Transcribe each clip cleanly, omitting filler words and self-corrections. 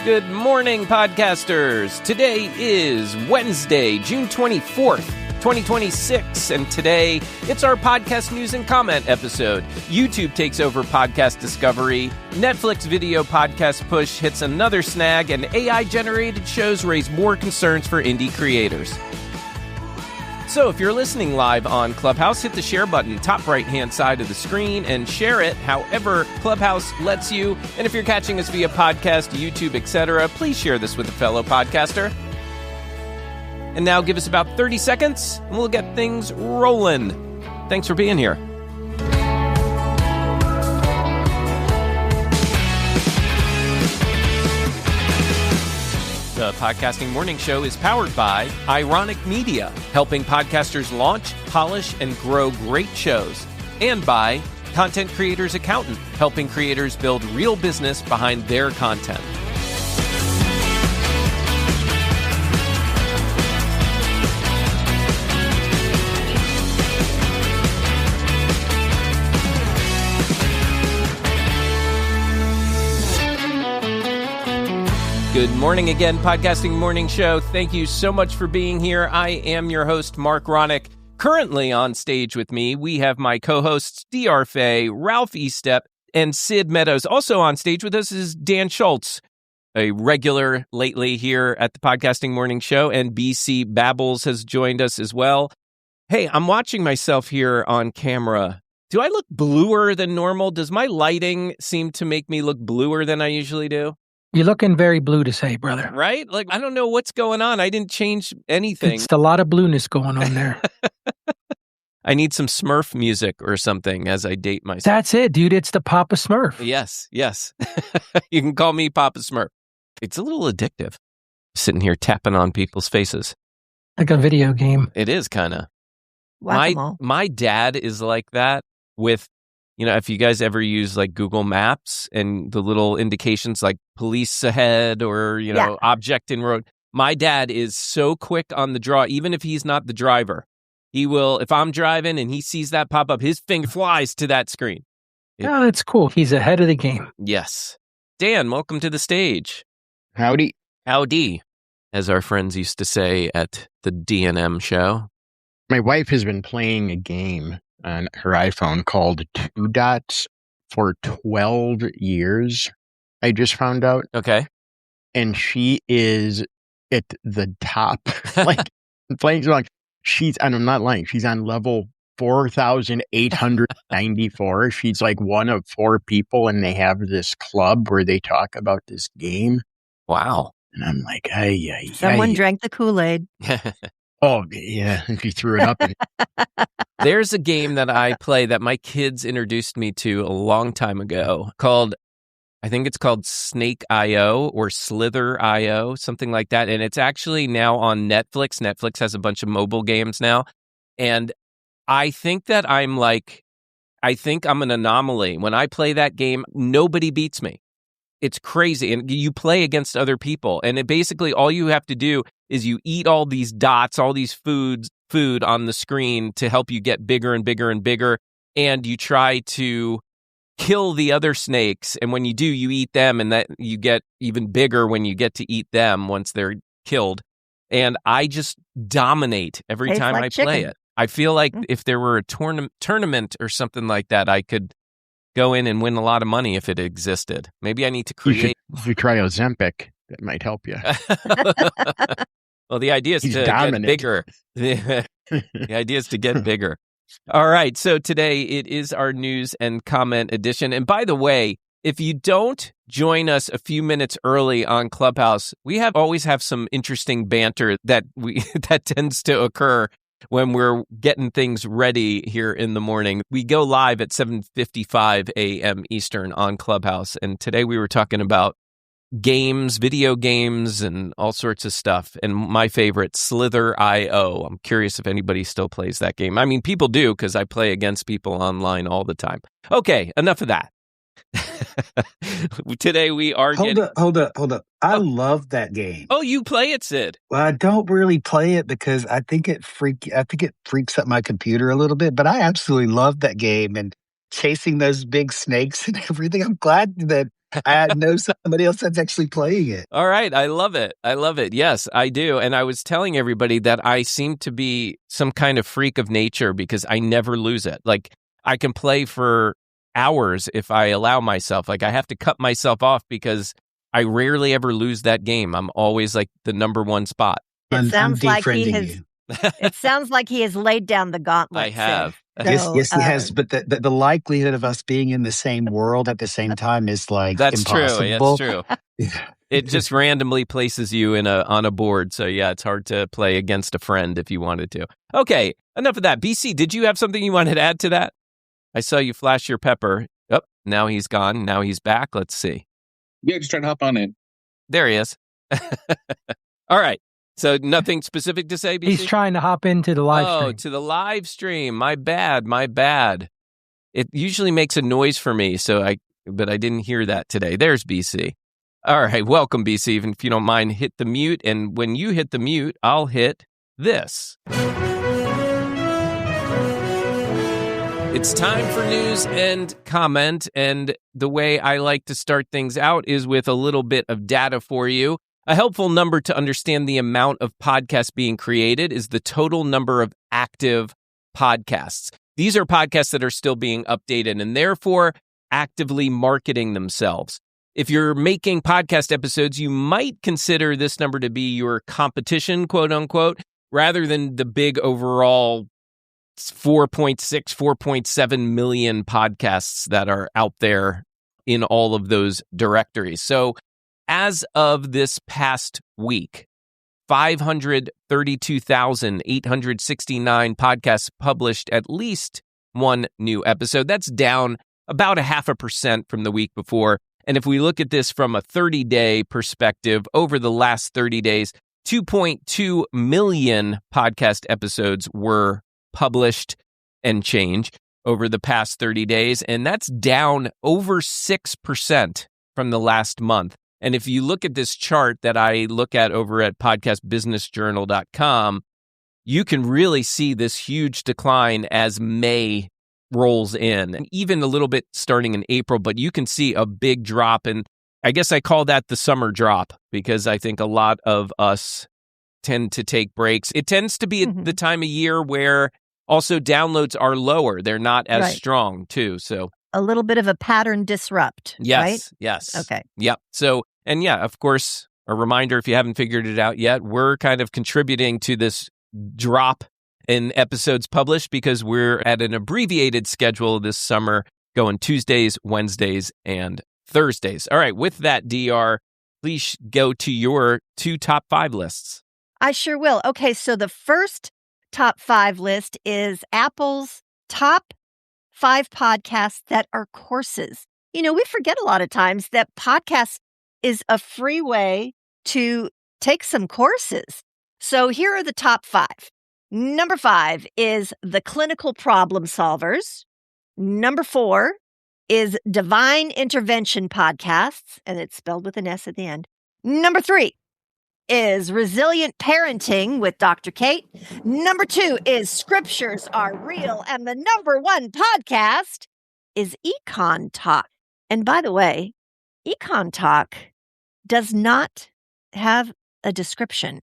Good morning, podcasters. Today is Wednesday, June 24th, 2026, and today it's our podcast news and comment episode. YouTube takes over podcast discovery, Netflix video podcast push hits another snag, and AI-generated shows raise more concerns for indie creators. So if you're listening live on Clubhouse, hit the share button, top right-hand side of the screen, and share it however Clubhouse lets you. And if you're catching us via podcast, YouTube, etc., please share this with a fellow podcaster. And now give us about 30 seconds, and we'll get things rolling. Thanks for being here. The Podcasting Morning Show is powered by Ironic Media, helping podcasters launch, polish, and grow great shows. And by Content Creators Accountant, helping creators build real business behind their content. Good morning again, Podcasting Morning Show. Thank you so much for being here. I am your host, Marc Ronick. Currently on stage with me, we have my co-hosts, D.R. Fay, Ralph Estep, and Sid Meadows. Also on stage with us is Dan Schultz, a regular lately here at the Podcasting Morning Show, and BC Babbles has joined us as well. Hey, I'm watching myself here on camera. Do I look bluer than normal? Does my lighting seem to make me look bluer than I usually do? You're looking very blue to say, brother. Right? Like, I don't know what's going on. I didn't change anything. It's a lot of blueness going on there. I need some Smurf music or something as I date myself. That's it, dude. It's the Papa Smurf. Yes. You can call me Papa Smurf. It's a little addictive, sitting here tapping on people's faces. Like a video game. It is kind of. Whack-a-mole. My dad is like that with, you know, if you guys ever use like Google Maps and the little indications like police ahead or, you know, object in road. My dad is so quick on the draw, even if he's not the driver. He will, if I'm driving and he sees that pop up, his finger flies to that screen. Oh, that's cool. He's ahead of the game. Yes. Dan, welcome to the stage. Howdy. Howdy, as our friends used to say at the D&M show. My wife has been playing a game on her iPhone called Two Dots for 12 years. I just found out. Okay. And she is at the top, like playing so long. And I'm not lying, she's on level 4,894. She's like one of four people, and they have this club where they talk about this game. Wow. And I'm like, Someone drank the Kool-Aid. Oh, yeah. And she threw it up. There's a game that I play that my kids introduced me to a long time ago called, I think it's called Snake.io or Slither.io, something like that. And it's actually now on Netflix. Netflix has a bunch of mobile games now. And I think that I'm an anomaly. When I play that game, nobody beats me. It's crazy. And you play against other people. And it basically, all you have to do is you eat all these dots, all these food on the screen to help you get bigger and bigger and bigger. And you try to kill the other snakes. And when you do, you eat them, and that you get even bigger when you get to eat them once they're killed. And I just dominate every Tastes time like I chicken. play it. I feel like if there were a tournament or something like that, I could go in and win a lot of money if it existed. Maybe I need to create. If you try Ozempic, that might help you. Well, the idea is He's to dominant. get bigger. The idea is to get bigger. All right. So today it is our news and comment edition. And by the way, if you don't join us a few minutes early on Clubhouse, we always have some interesting banter that tends to occur when we're getting things ready here in the morning. We go live at 7:55 a.m. Eastern on Clubhouse. And today we were talking about games, video games, and all sorts of stuff. And my favorite, Slither.io. I'm curious if anybody still plays that game. I mean, people do, because I play against people online all the time. Okay, enough of that. Today we are Hold up. I love that game. Oh, you play it, Sid? Well, I don't really play it because I think it freaks up my computer a little bit, but I absolutely love that game and chasing those big snakes and everything. I'm glad that I know somebody else that's actually playing it. All right. I love it. I love it. Yes, I do. And I was telling everybody that I seem to be some kind of freak of nature because I never lose it. Like, I can play for hours if I allow myself. Like, I have to cut myself off because I rarely ever lose that game. I'm always like the number one spot. It sounds like he has. you. It sounds like he has laid down the gauntlet. I have. Yes, he has. But the likelihood of us being in the same world at the same time is like That's impossible. true. That's true. It just randomly places you on a board. So yeah, it's hard to play against a friend if you wanted to. Okay, enough of that. BC, did you have something you wanted to add to that? I saw you flash your pepper. Oh, now he's gone. Now he's back. Let's see. Yeah, just trying to hop on in. There he is. All right. So nothing specific to say, BC? He's trying to hop into the live stream. Oh, to the live stream. My bad. It usually makes a noise for me, but I didn't hear that today. There's BC. All right, welcome, BC. If you don't mind, hit the mute. And when you hit the mute, I'll hit this. It's time for news and comment. And the way I like to start things out is with a little bit of data for you. A helpful number to understand the amount of podcasts being created is the total number of active podcasts. These are podcasts that are still being updated and therefore actively marketing themselves. If you're making podcast episodes, you might consider this number to be your competition, quote unquote, rather than the big overall 4.6, 4.7 million podcasts that are out there in all of those directories. So as of this past week, 532,869 podcasts published at least one new episode. That's down about 0.5% from the week before. And if we look at this from a 30-day perspective, over the last 30 days, 2.2 million podcast episodes were published and change over the past 30 days. And that's down over 6% from the last month. And if you look at this chart that I look at over at podcastbusinessjournal.com, you can really see this huge decline as May rolls in, and even a little bit starting in April, but you can see a big drop. And I guess I call that the summer drop because I think a lot of us tend to take breaks. It tends to be the time of year where also downloads are lower. They're not as strong too. So a little bit of a pattern disrupt. Yes. Right? Yes. Okay. Yep. So, and yeah, of course, a reminder, if you haven't figured it out yet, we're kind of contributing to this drop in episodes published because we're at an abbreviated schedule this summer, going Tuesdays, Wednesdays, and Thursdays. All right. With that, DR, please go to your 2 top 5 lists. I sure will. Okay. So the first top 5 list is Apple's top 5 podcasts that are courses. You know, we forget a lot of times that podcasts is a free way to take some courses. So here are the top 5. Number 5 is The Clinical Problem Solvers. Number 4 is Divine Intervention Podcasts, and it's spelled with an S at the end. Number 3 is Resilient Parenting with Dr. Kate. Number 2 is Scriptures Are Real. And the number 1 podcast is Econ Talk. And by the way, Econ Talk does not have a description.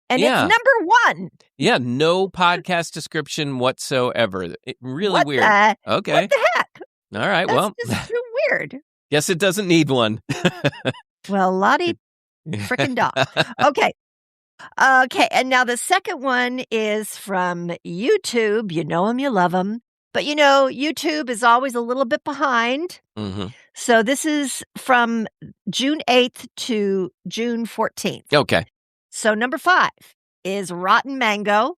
And it's number 1. Yeah, no podcast description whatsoever. Really weird. Okay. What the heck? All right, That's just too weird. Guess it doesn't need one. Well, Lottie frickin' dog. Okay. Okay, and now the second one is from YouTube. You know them, you love them. But you know, YouTube is always a little bit behind. Mm-hmm. So this is from June 8th to June 14th. Okay. So number 5 is Rotten Mango.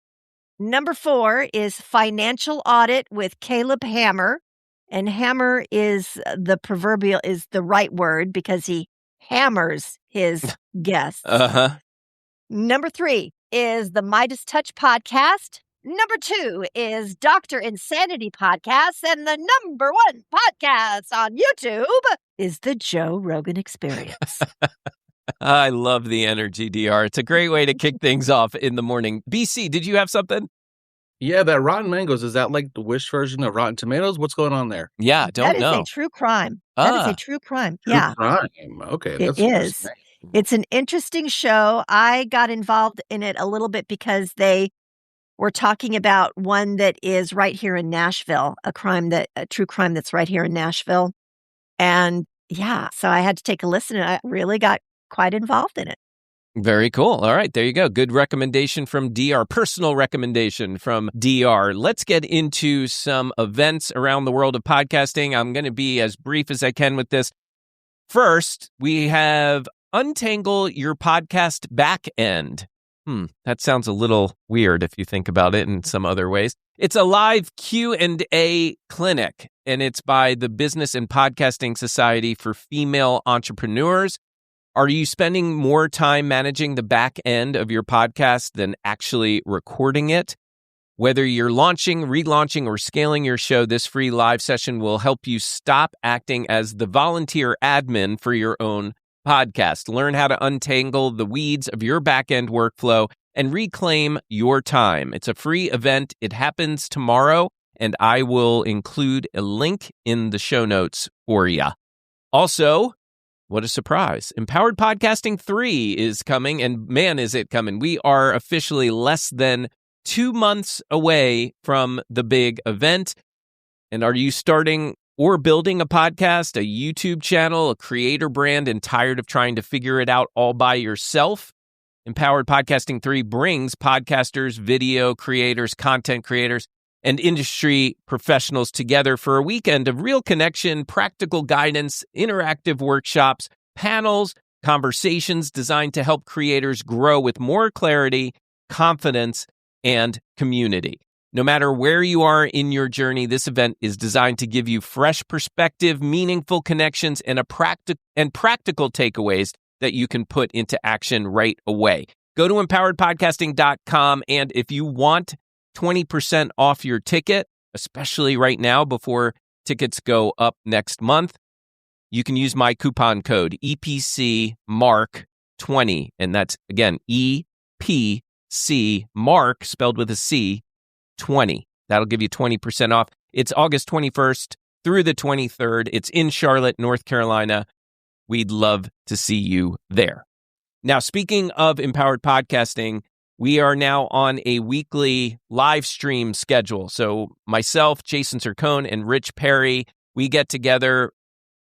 Number 4 is Financial Audit with Caleb Hammer. And hammer is the right word because he hammers his guests. Uh-huh. Number 3 is the Midas Touch podcast. Number 2 is Dr. Insanity podcast. And the number 1 podcast on YouTube is the Joe Rogan Experience. I love the energy, DR. It's a great way to kick things off in the morning. BC, did you have something? Yeah, that Rotten Mangoes, is that like the Wish version of Rotten Tomatoes? What's going on there? Yeah, don't That is know. a true crime. That is a Ah, true crime. True Yeah, crime. Okay, it that's is. It's an interesting show. I got involved in it a little bit because they were talking about one that is right here in Nashville, a true crime that's right here in Nashville. And yeah, so I had to take a listen and I really got quite involved in it. very cool. All right, there you go. Good recommendation from DR. Personal recommendation from DR. Let's get into some events around the world of podcasting. I'm going to be as brief as I can with this. First, we have Untangle Your Podcast Back End. That sounds a little weird if you think about it in some other ways. It's a live Q&A clinic, and it's by the Business and Podcasting Society for Female Entrepreneurs. Are you spending more time managing the back end of your podcast than actually recording it? Whether you're launching, relaunching, or scaling your show, this free live session will help you stop acting as the volunteer admin for your own podcast. Learn how to untangle the weeds of your back-end workflow and reclaim your time. It's a free event. It happens tomorrow, and I will include a link in the show notes for you. Also, what a surprise. Empowered Podcasting 3 is coming, and man, is it coming. We are officially less than 2 months away from the big event. And are you starting or building a podcast, a YouTube channel, a creator brand, and tired of trying to figure it out all by yourself? Empowered Podcasting 3 brings podcasters, video creators, content creators, and industry professionals together for a weekend of real connection, practical guidance, interactive workshops, panels, conversations designed to help creators grow with more clarity, confidence, and community. No matter where you are in your journey, this event is designed to give you fresh perspective, meaningful connections, and practical takeaways that you can put into action right away. Go to empoweredpodcasting.com, and if you want 20% off your ticket, especially right now before tickets go up next month, you can use my coupon code EPCMarc20, and that's, again, EPC Marc, spelled with a C, 20. That'll give you 20% off. It's August 21st through the 23rd. It's in Charlotte, North Carolina. We'd love to see you there. Now, speaking of Empowered Podcasting, we are now on a weekly live stream schedule. So myself, Jason Sircone, and Rich Perry, we get together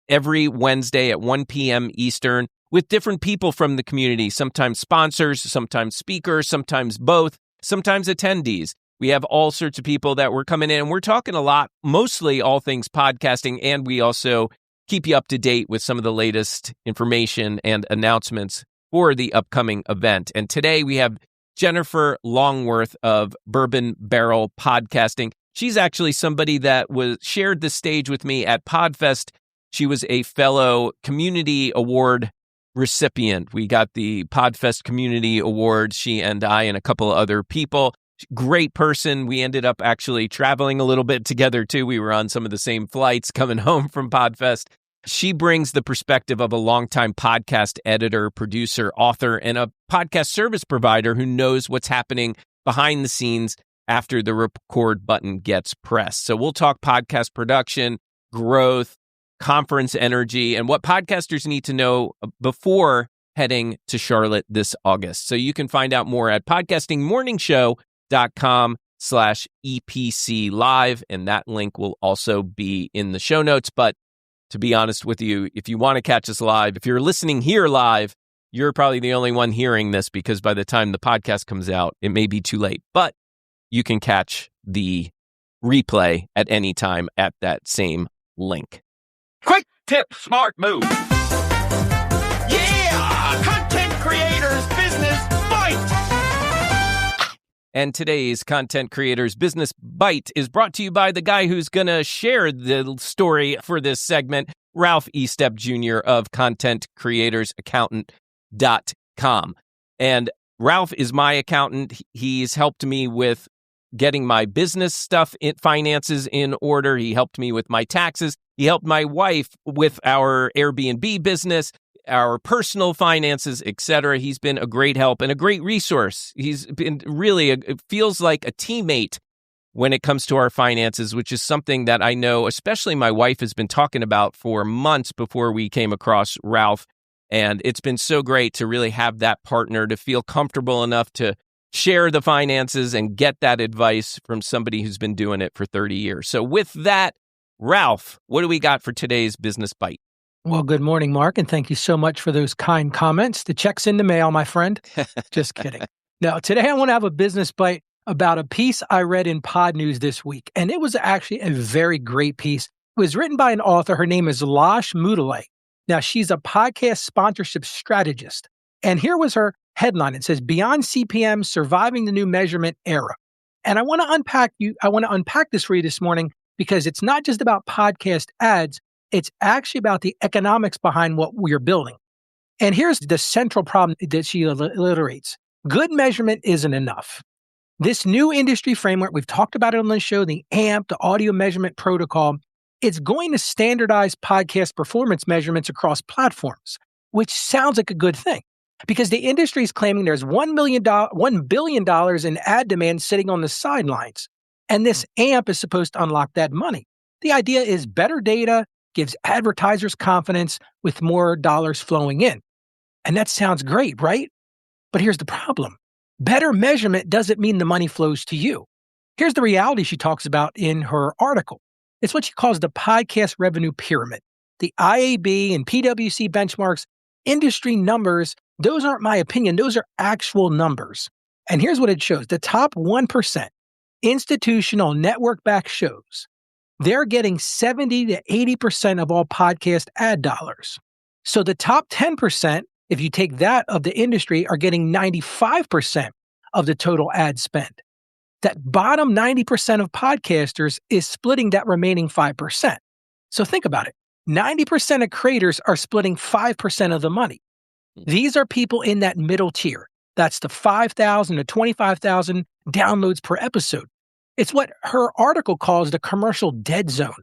every Wednesday at 1 p.m. Eastern with different people from the community, sometimes sponsors, sometimes speakers, sometimes both, sometimes attendees. We have all sorts of people that were coming in, and we're talking a lot, mostly all things podcasting, and we also keep you up to date with some of the latest information and announcements for the upcoming event. And today we have Jennifer Longworth of Bourbon Barrel Podcasting. She's actually somebody that shared the stage with me at PodFest. She was a fellow Community Award recipient. We got the PodFest Community Award, she and I and a couple of other people. Great person. We ended up actually traveling a little bit together too. We were on some of the same flights coming home from PodFest. She brings the perspective of a longtime podcast editor, producer, author, and a podcast service provider who knows what's happening behind the scenes after the record button gets pressed. So we'll talk podcast production, growth, conference energy, and what podcasters need to know before heading to Charlotte this August. So you can find out more at podcastingmorningshow.com/EPC live, and that link will also be in the show notes. But to be honest with you, if you want to catch us live, if you're listening here live, you're probably the only one hearing this because by the time the podcast comes out, it may be too late. But you can catch the replay at any time at that same link. Quick tip, smart move. Yeah! Content creators business bite! And today's Content Creators Business Bite is brought to you by the guy who's going to share the story for this segment, Ralph Estep Jr. of ContentCreatorsAccountant.com. And Ralph is my accountant. He's helped me with getting my business stuff, finances in order. He helped me with my taxes. He helped my wife with our Airbnb business, our personal finances, etc. He's been a great help and a great resource. He's been really, it feels like a teammate when it comes to our finances, which is something that I know, especially my wife has been talking about for months before we came across Ralph. And it's been so great to really have that partner, to feel comfortable enough to share the finances and get that advice from somebody who's been doing it for 30 years. So with that, Ralph, what do we got for today's Business Bite? Well, good morning, Mark, and thank you so much for those kind comments. The check's in the mail, my friend. Just kidding. Now, today I want to have a business bite about a piece I read in Pod News this week, and it was actually a very great piece. It was written by an author. Her name is Lash Moodley. Now, she's a podcast sponsorship strategist, and here was her headline. It says, Beyond CPM, Surviving the New Measurement Era. And I want to unpack this for you this morning because it's not just about podcast ads. It's actually about the economics behind what we're building. And here's the central problem that she alliterates. Good measurement isn't enough. This new industry framework, we've talked about it on the show, the AMP, the audio measurement protocol, it's going to standardize podcast performance measurements across platforms, which sounds like a good thing because the industry is claiming there's $1 billion in ad demand sitting on the sidelines. And this AMP is supposed to unlock that money. The idea is better data gives advertisers confidence with more dollars flowing in. And that sounds great, right? But here's the problem. Better measurement doesn't mean the money flows to you. Here's the reality she talks about in her article. It's what she calls the podcast revenue pyramid. The IAB and PwC benchmarks, industry numbers, those aren't my opinion. Those are actual numbers. And here's what it shows. The top 1% institutional network-backed shows, they're getting 70 to 80% of all podcast ad dollars. So the top 10%, if you take that of the industry, are getting 95% of the total ad spend. That bottom 90% of podcasters is splitting that remaining 5%. So think about it. 90% of creators are splitting 5% of the money. These are people in that middle tier. That's the 5,000 to 25,000 downloads per episode. It's what her article calls the commercial dead zone.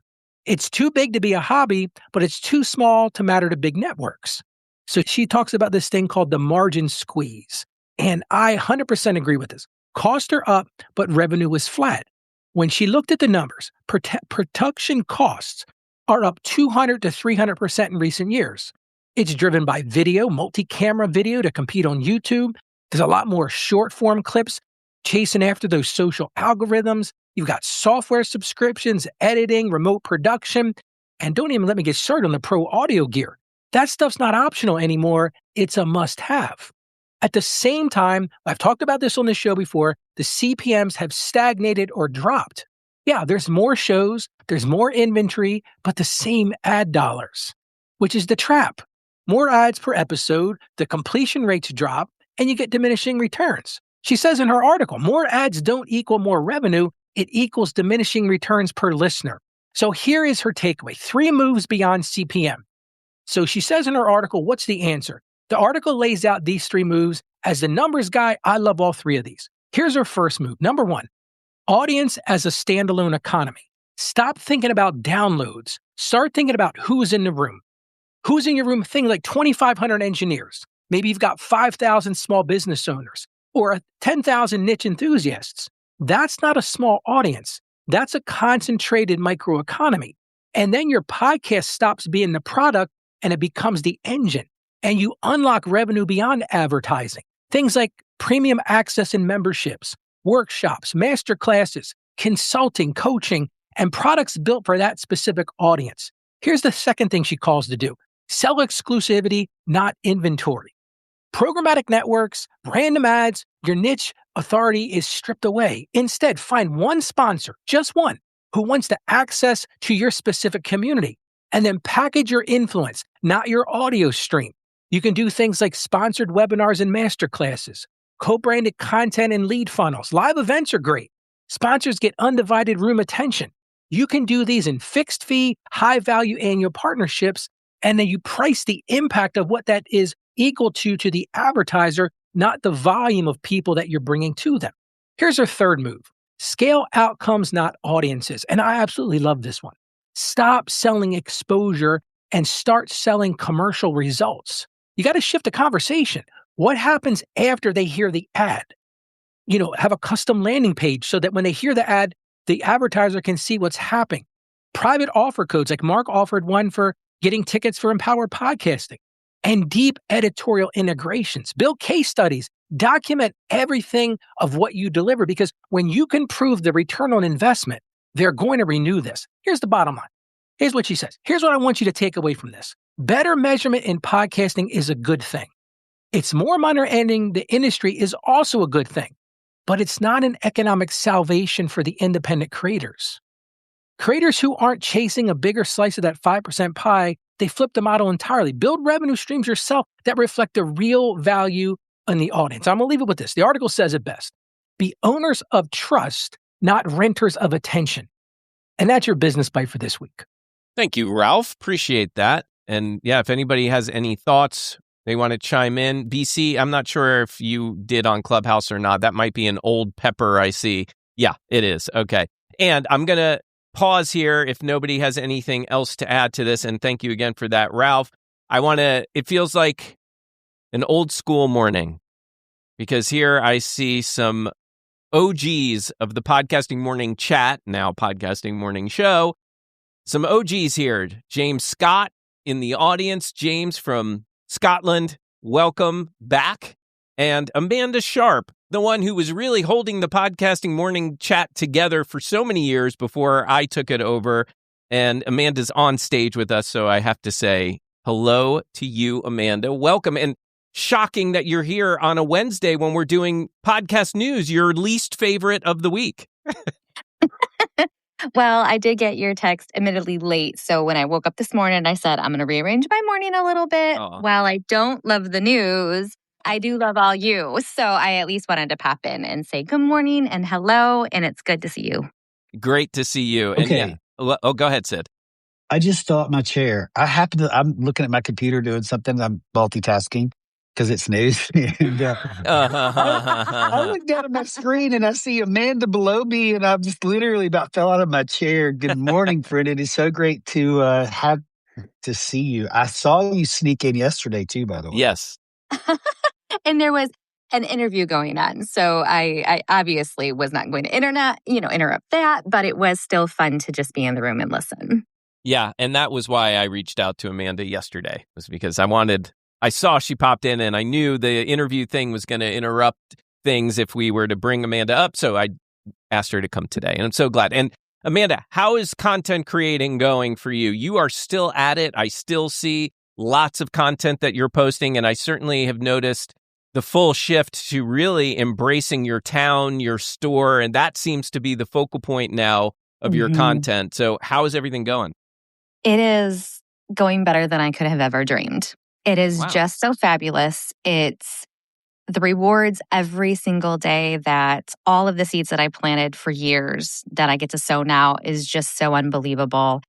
It's too big to be a hobby, but it's too small to matter to big networks. So she talks about this thing called the margin squeeze. And I 100% agree with this. Costs are up, but revenue was flat. When she looked at the numbers, production costs are up 200 to 300% in recent years. It's driven by video, multi-camera video to compete on YouTube. There's a lot more short-form clips chasing after those social algorithms. You've got software subscriptions, editing, remote production, and don't even let me get started on the pro audio gear. That stuff's not optional anymore. It's a must-have. At the same time, I've talked about this on the show before, the CPMs have stagnated or dropped. Yeah, there's more shows, there's more inventory, but the same ad dollars, which is the trap. More ads per episode, the completion rates drop, and you get diminishing returns. She says in her article, more ads don't equal more revenue, it equals diminishing returns per listener. So here is her takeaway, 3 moves beyond CPM. So she says in her article, what's the answer? The article lays out these 3 moves. As the numbers guy, I love all 3 of these. Here's her first move. Number 1, audience as a standalone economy. Stop thinking about downloads. Start thinking about who's in the room. Who's in your room? Think like 2,500 engineers. Maybe you've got 5,000 small business owners or 10,000 niche enthusiasts. That's not a small audience. That's a concentrated microeconomy. And then your podcast stops being the product and it becomes the engine. And you unlock revenue beyond advertising. Things like premium access and memberships, workshops, master classes, consulting, coaching, and products built for that specific audience. Here's the second thing she calls to do. Sell exclusivity, not inventory. Programmatic networks, random ads, your niche authority is stripped away. Instead, find one sponsor, just one, who wants to access to your specific community, and then package your influence, not your audio stream. You can do things like sponsored webinars and masterclasses, co-branded content and lead funnels. Live events are great. Sponsors get undivided room attention. You can do these in fixed fee, high value annual partnerships, and then you price the impact of what that is equal to the advertiser, not the volume of people that you're bringing to them. Here's our third move. Scale outcomes, not audiences. And I absolutely love this one. Stop selling exposure and start selling commercial results. You got to shift the conversation. What happens after they hear the ad? Have a custom landing page so that when they hear the ad, The advertiser can see what's happening. Private offer codes, like Marc offered one for getting tickets for Empowered Podcasting, and deep editorial integrations. Build case studies. Document everything of what you deliver, because when you can prove the return on investment, they're going to renew this. Here's the bottom line. Here's what she says. Here's what I want you to take away from this. Better measurement in podcasting is a good thing. It's more understanding the industry is also a good thing, but it's not an economic salvation for the independent creators. Creators who aren't chasing a bigger slice of that 5% pie, they flip the model entirely. Build revenue streams yourself that reflect the real value in the audience. I'm going to leave it with this. The article says it best. Be owners of trust, not renters of attention. And that's your business bite for this week. Thank you, Ralph. Appreciate that. And yeah, if anybody has any thoughts, they want to chime in. BC, I'm not sure if you did on Clubhouse or not. That might be an old pepper I see. Yeah, it is. Okay. And I'm going to pause here if nobody has anything else to add to this. And thank you again for that, Ralph. It feels like an old school morning, because here I see some OGs of the Podcasting Morning Chat, now Podcasting Morning Show. Some OGs here. James Scott in the audience. James from Scotland, welcome back. And Amanda Sharp, the one who was really holding the Podcasting Morning Chat together for so many years before I took it over. And Amanda's on stage with us, so I have to say hello to you, Amanda. Welcome. And shocking that you're here on a Wednesday when we're doing podcast news, your least favorite of the week. Well, I did get your text admittedly late. So when I woke up this morning, I said, I'm going to rearrange my morning a little bit. While I don't love the news, I do love all you. So I at least wanted to pop in and say good morning and hello. And it's good to see you. Great to see you. Okay. And yeah, go ahead, Sid. I just thought my chair. I'm looking at my computer doing something. I'm multitasking because it's news. And I look down at my screen and I see Amanda below me, and I just literally about fell out of my chair. Good morning, friend. It is so great to have to see you. I saw you sneak in yesterday too, by the way. Yes. And there was an interview going on. So I obviously was not going to interrupt that, but it was still fun to just be in the room and listen. Yeah, and that was why I reached out to Amanda yesterday, was because I saw she popped in and I knew the interview thing was going to interrupt things if we were to bring Amanda up. So I asked her to come today, and I'm so glad. And Amanda, how is content creating going for you? You are still at it. I still see lots of content that you're posting, and I certainly have noticed the full shift to really embracing your town, your store, and that seems to be the focal point now of your content. So how is everything going? It is going better than I could have ever dreamed. It is just so fabulous. It's the rewards every single day that all of the seeds that I planted for years that I get to sow now is just so unbelievable.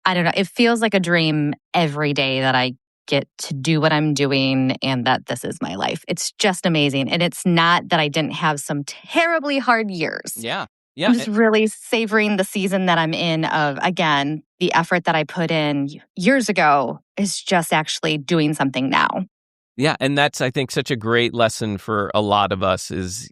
I don't know. It feels like a dream every day that I get to do what I'm doing and that this is my life. It's just amazing. And it's not that I didn't have some terribly hard years. Yeah. I'm just really savoring the season that I'm in of, again, the effort that I put in years ago is just actually doing something now. Yeah. And that's, I think, such a great lesson for a lot of us is,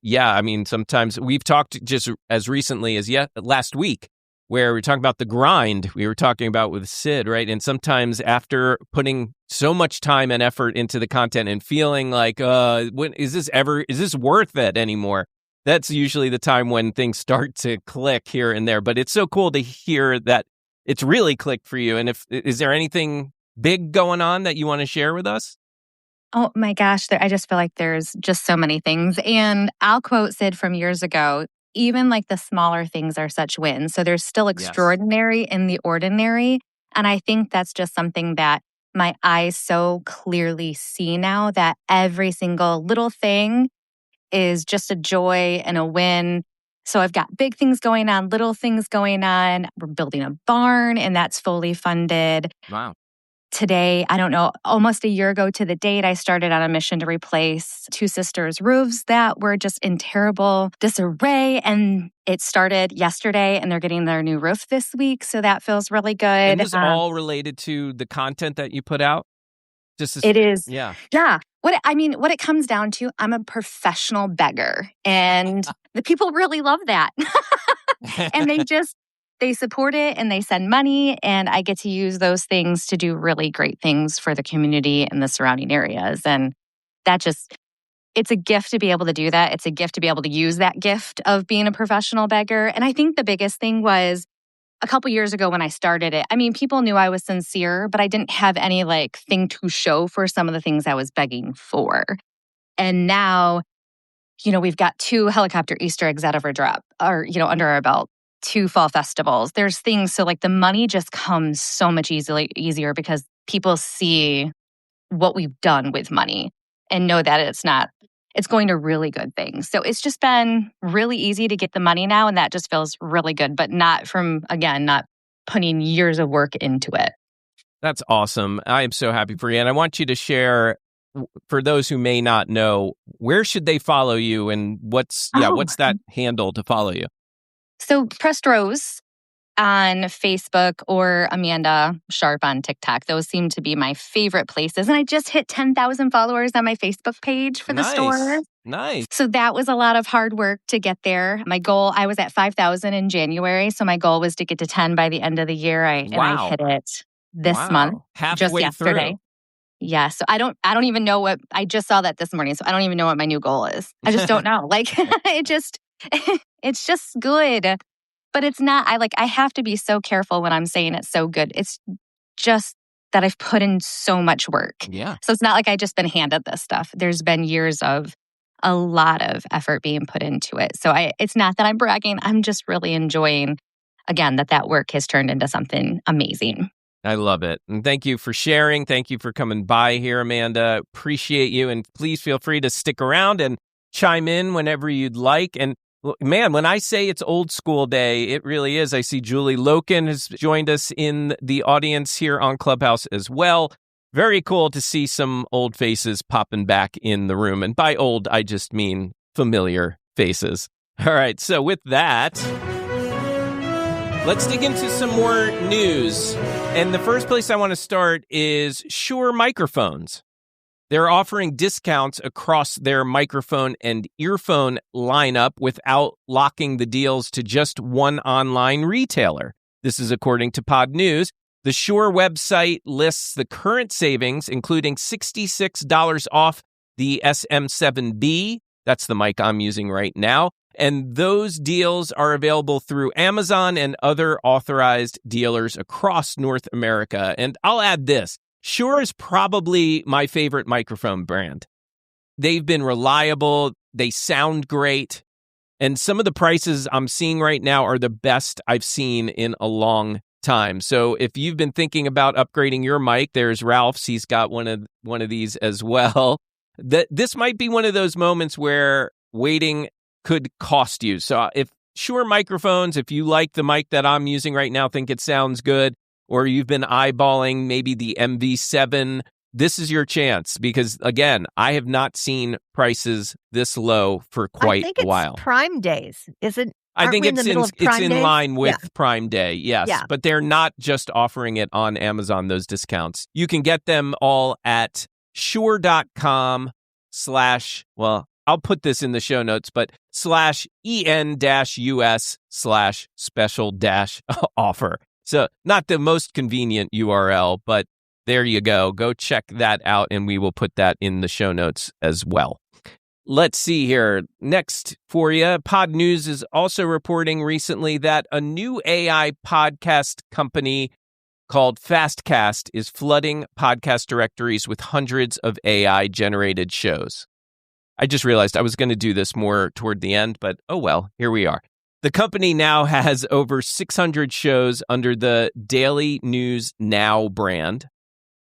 sometimes we've talked just as recently as last week, where we're talking about the grind we were talking about with Sid, right? And sometimes after putting so much time and effort into the content and feeling like, is this worth it anymore? That's usually the time when things start to click here and there. But it's so cool to hear that it's really clicked for you. And is there anything big going on that you want to share with us? Oh my gosh, I just feel like there's just so many things. And I'll quote Sid from years ago, even like the smaller things are such wins. So there's still extraordinary in the ordinary. And I think that's just something that my eyes so clearly see now, that every single little thing is just a joy and a win. So I've got big things going on, little things going on. We're building a barn and that's fully funded. Wow. Today, I don't know, almost a year ago to the date, I started on a mission to replace two sisters' roofs that were just in terrible disarray. And it started yesterday and they're getting their new roof this week. So that feels really good. And this is all related to the content that you put out? It is. Yeah. Yeah. What it comes down to, I'm a professional beggar and the people really love that. And they support it and they send money, and I get to use those things to do really great things for the community and the surrounding areas. And it's a gift to be able to do that. It's a gift to be able to use that gift of being a professional beggar. And I think the biggest thing was a couple years ago when I started it, I mean, people knew I was sincere, but I didn't have any thing to show for some of the things I was begging for. And now, we've got 2 helicopter Easter eggs out of our drop, or, under our belt, 2 fall festivals. There's things, so the money just comes so much easier because people see what we've done with money and know that it's going to really good things. So it's just been really easy to get the money now, and that just feels really good, but not putting years of work into it. That's awesome. I am so happy for you. And I want you to share, for those who may not know, where should they follow you, and what's that handle to follow you? So Pressed Rose on Facebook or Amanda Sharp on TikTok. Those seem to be my favorite places. And I just hit 10,000 followers on my Facebook page for the store. Nice. So that was a lot of hard work to get there. My goal, I was at 5,000 in January. So my goal was to get to 10 by the end of the year. And I hit it this month. Halfway just yesterday. through. Yeah. So I don't even know what, I just saw that this morning. So I don't even know what my new goal is. I just don't know. It's just good. But it's not, I have to be so careful when I'm saying it's so good. It's just that I've put in so much work. Yeah. So it's not like I've just been handed this stuff. There's been years of a lot of effort being put into it. So it's not that I'm bragging. I'm just really enjoying, again, that work has turned into something amazing. I love it. And thank you for sharing. Thank you for coming by here, Amanda. Appreciate you. And please feel free to stick around and chime in whenever you'd like. And man, when I say it's old school day, it really is. I see Julie Loken has joined us in the audience here on Clubhouse as well. Very cool to see some old faces popping back in the room. And by old, I just mean familiar faces. All right, so with that, let's dig into some more news. And the first place I want to start is Shure microphones. They're offering discounts across their microphone and earphone lineup without locking the deals to just one online retailer. This is according to Pod News. The Shure website lists the current savings, including $66 off the SM7B. That's the mic I'm using right now. And those deals are available through Amazon and other authorized dealers across North America. And I'll add this. Shure is probably my favorite microphone brand. They've been reliable. They sound great. And some of the prices I'm seeing right now are the best I've seen in a long time. So if you've been thinking about upgrading your mic, there's Ralph's. He's got one of these as well. This might be one of those moments where waiting could cost you. So if Shure microphones, if you like the mic that I'm using right now, think it sounds good, or you've been eyeballing maybe the MV7, this is your chance. Because, again, I have not seen prices this low for quite a while. It's Prime Days, isn't it? I think it's in line with Yeah. Prime Day, yes. Yeah. But they're not just offering it on Amazon, those discounts. You can get them all at shure.com/ I'll put this in the show notes, but /EN-US/special-offer. So not the most convenient URL, but there you go. Go check that out, and we will put that in the show notes as well. Let's see here. Next for you, Pod News is also reporting recently that a new AI podcast company called Fastcast is flooding podcast directories with hundreds of AI-generated shows. I just realized I was going to do this more toward the end, but oh well, here we are. The company now has over 600 shows under the Daily News Now brand,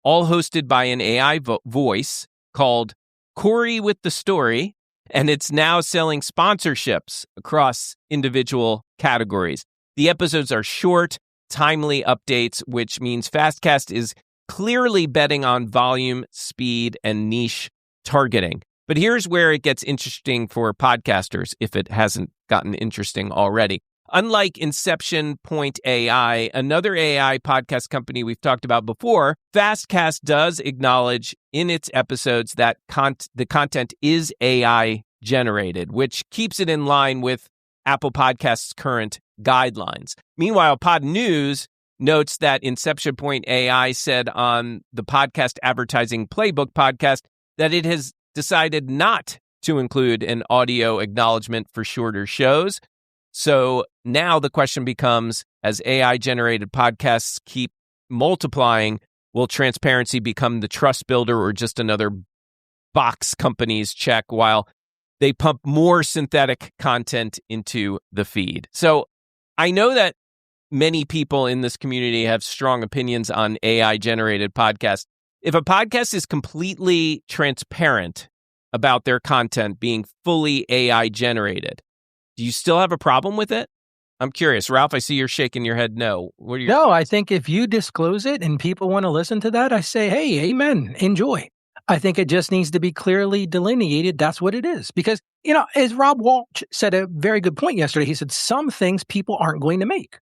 all hosted by an AI voice called Corey with the Story, and it's now selling sponsorships across individual categories. The episodes are short, timely updates, which means Fastcast is clearly betting on volume, speed, and niche targeting. But here's where it gets interesting for podcasters, if it hasn't gotten interesting already. Unlike Inception Point AI, another AI podcast company we've talked about before, Fastcast does acknowledge in its episodes that the content is AI generated, which keeps it in line with Apple Podcasts' current guidelines. Meanwhile, Pod News notes that Inception Point AI said on the Podcast Advertising Playbook podcast that it has decided not to include an audio acknowledgement for shorter shows. So now the question becomes, as AI-generated podcasts keep multiplying, will transparency become the trust builder or just another box companies check while they pump more synthetic content into the feed? So I know that many people in this community have strong opinions on AI-generated podcasts. If a podcast is completely transparent about their content being fully AI-generated, do you still have a problem with it? I'm curious. Ralph, I see you're shaking your head no. What are your No, I think if you disclose it and people want to listen to that, I say, hey, amen, enjoy. I think it just needs to be clearly delineated. That's what it is. Because, as Rob Walsh said a very good point yesterday, he said some things people aren't going to make.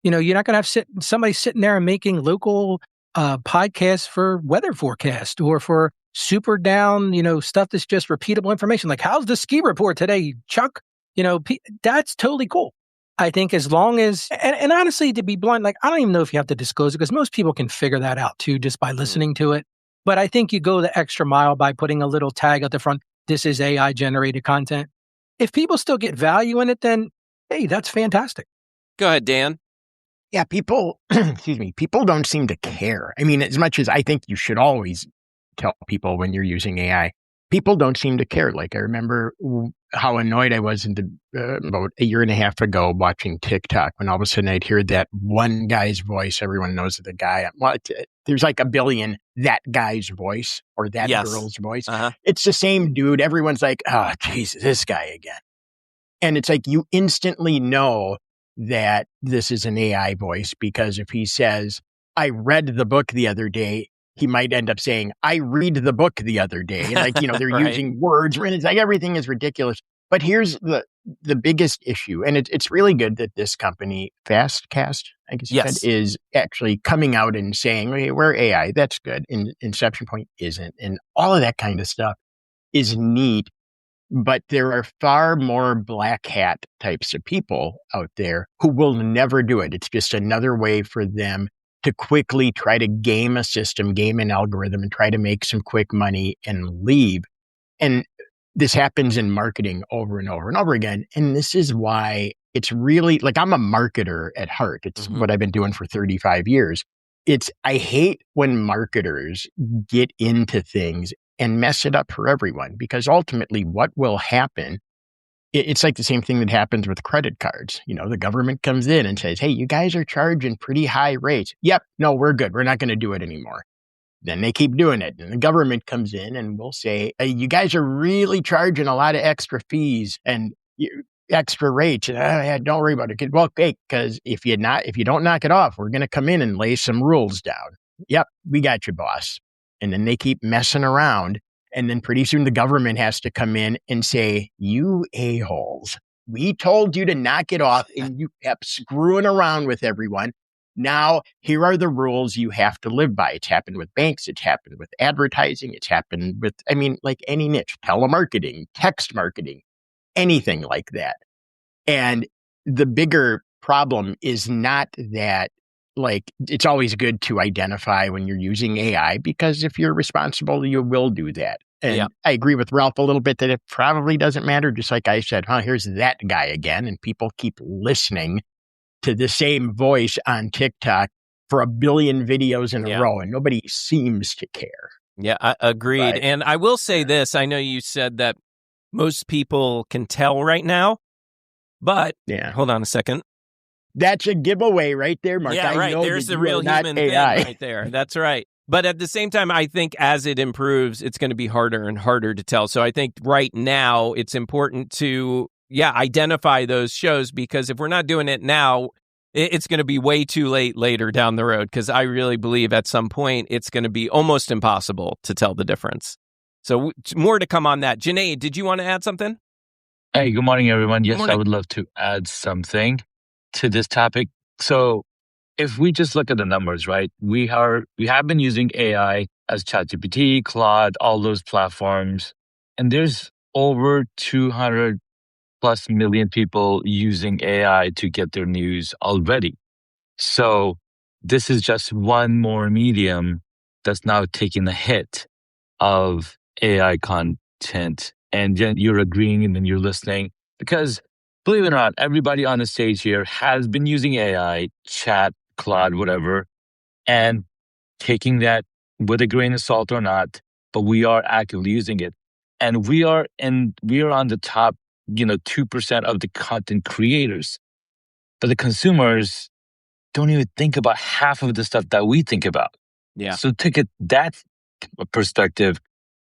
You're not going to have somebody sitting there and making local podcasts for weather forecast or for super down, stuff that's just repeatable information. Like, how's the ski report today, Chuck? That's totally cool. I think as long as, and honestly, to be blunt, like, I don't even know if you have to disclose it because most people can figure that out too, just by listening to it. But I think you go the extra mile by putting a little tag at the front. This is AI generated content. If people still get value in it, then, hey, that's fantastic. Go ahead, Dan. Yeah, people, people don't seem to care. I mean, as much as I think you should always tell people when you're using AI, people don't seem to care. Like, I remember how annoyed I was about a year and a half ago watching TikTok when all of a sudden I'd hear that one guy's voice. Everyone knows the guy. There's like a billion that guy's voice or that girl's voice. Uh-huh. It's the same dude. Everyone's like, oh, Jesus, this guy again. And it's like you instantly know that this is an AI voice because if he says, I read the book the other day, he might end up saying, I read the book the other day. Like, they're right. Using words, and it's like everything is ridiculous. But here's the biggest issue, and it's really good that this company, Fastcast, I guess you said, is actually coming out and saying, okay, we're AI, that's good. And Inception Point isn't. And all of that kind of stuff is neat. But there are far more black hat types of people out there who will never do it. It's just another way for them to quickly try to game a system, game an algorithm, and try to make some quick money and leave. And this happens in marketing over and over and over again. And this is why it's really, like, I'm a marketer at heart. It's what I've been doing for 35 years. I hate when marketers get into things and mess it up for everyone, because ultimately what will happen, it's like the same thing that happens with credit cards. The government comes in and says, hey, you guys are charging pretty high rates. Yep. No, we're good. We're not going to do it anymore. Then they keep doing it. And the government comes in and will say, hey, you guys are really charging a lot of extra fees and extra rates. Don't worry about it. Well, okay, because if you don't knock it off, we're going to come in and lay some rules down. Yep. We got you, boss. And then they keep messing around. And then pretty soon the government has to come in and say, you a-holes, we told you to knock it off and you kept screwing around with everyone. Now, here are the rules you have to live by. It's happened with banks. It's happened with advertising. It's happened with, like any niche, telemarketing, text marketing, anything like that. And the bigger problem is not that, like, it's always good to identify when you're using AI, because if you're responsible, you will do that. And I agree with Ralph a little bit that it probably doesn't matter. Just like I said, here's that guy again. And people keep listening to the same voice on TikTok for a billion videos in a row, and nobody seems to care. Yeah, agreed. Right. And I will say this. I know you said that most people can tell right now, but hold on a second. That's a giveaway right there, Marc. Yeah, right. There's the real human thing right there. That's right. But at the same time, I think as it improves, it's going to be harder and harder to tell. So I think right now it's important to, identify those shows, because if we're not doing it now, it's going to be way too late later down the road, because I really believe at some point it's going to be almost impossible to tell the difference. So more to come on that. Janae, did you want to add something? Hey, good morning, everyone. Yes, I would love to add something to this topic. So if we just look at the numbers, right, we have been using AI as ChatGPT, Claude, all those platforms, and there's over 200 plus million people using AI to get their news already. So this is just one more medium that's now taking the hit of AI content. And then you're agreeing and then you're listening. Because believe it or not, everybody on the stage here has been using AI, chat, Claude, whatever, and taking that with a grain of salt or not, but we are actively using it. And we are on the top, 2% of the content creators. But the consumers don't even think about half of the stuff that we think about. Yeah. So take that perspective,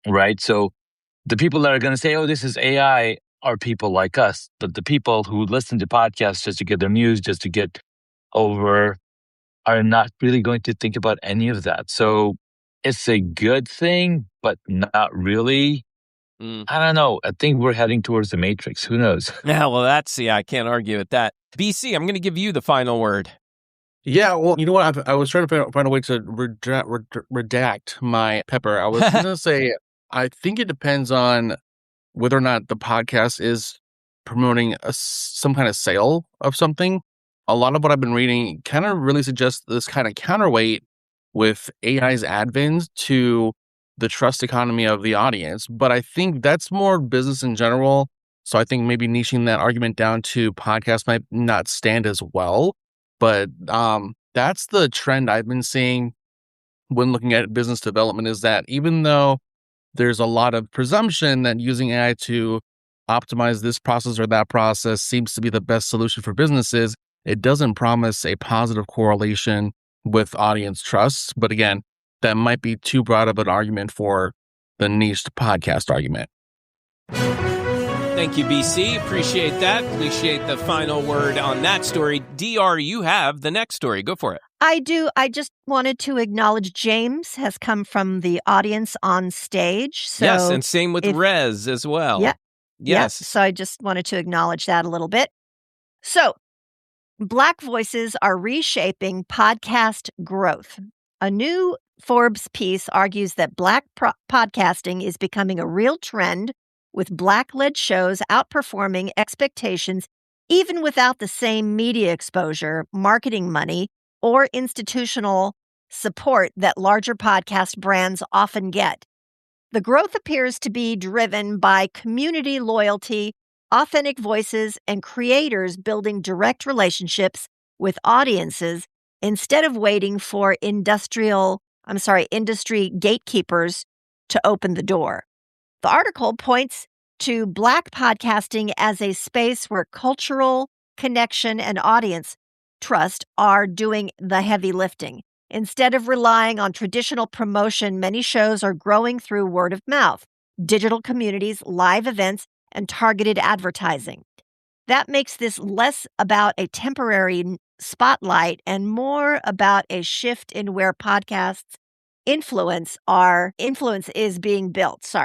right? So the people that are going to say, oh, this is AI are people like us. But the people who listen to podcasts just to get their news, just to get over, are not really going to think about any of that. So it's a good thing, but not really. I don't know. I think we're heading towards the Matrix. Who knows? Yeah, well, I can't argue with that. BC, I'm going to give you the final word. Yeah, well, you know what? I was trying to find a way to redact my pepper. I was going to say, I think it depends on whether or not the podcast is promoting some kind of sale of something. A lot of what I've been reading kind of really suggests this kind of counterweight with AI's advent to the trust economy of the audience. But I think that's more business in general. So I think maybe niching that argument down to podcasts might not stand as well. But that's the trend I've been seeing when looking at business development, is that even though there's a lot of presumption that using AI to optimize this process or that process seems to be the best solution for businesses, it doesn't promise a positive correlation with audience trust. But again, that might be too broad of an argument for the niched podcast argument. Thank you, BC. Appreciate that. Appreciate the final word on that story. DR, you have the next story. Go for it. I do. I just wanted to acknowledge James has come from the audience on stage. So yes, and same with Rez as well. Yeah. Yes. Yeah, so I just wanted to acknowledge that a little bit. So, Black voices are reshaping podcast growth. A new Forbes piece argues that Black podcasting is becoming a real trend, with Black-led shows outperforming expectations even without the same media exposure, marketing money, or institutional support that larger podcast brands often get. The growth appears to be driven by community loyalty, authentic voices, and creators building direct relationships with audiences instead of waiting for industry gatekeepers to open the door. The article points to Black podcasting as a space where cultural connection and audience trust are doing the heavy lifting. Instead of relying on traditional promotion, many shows are growing through word of mouth, digital communities, live events, and targeted advertising. That makes this less about a temporary spotlight and more about a shift in where podcasts influence is being built.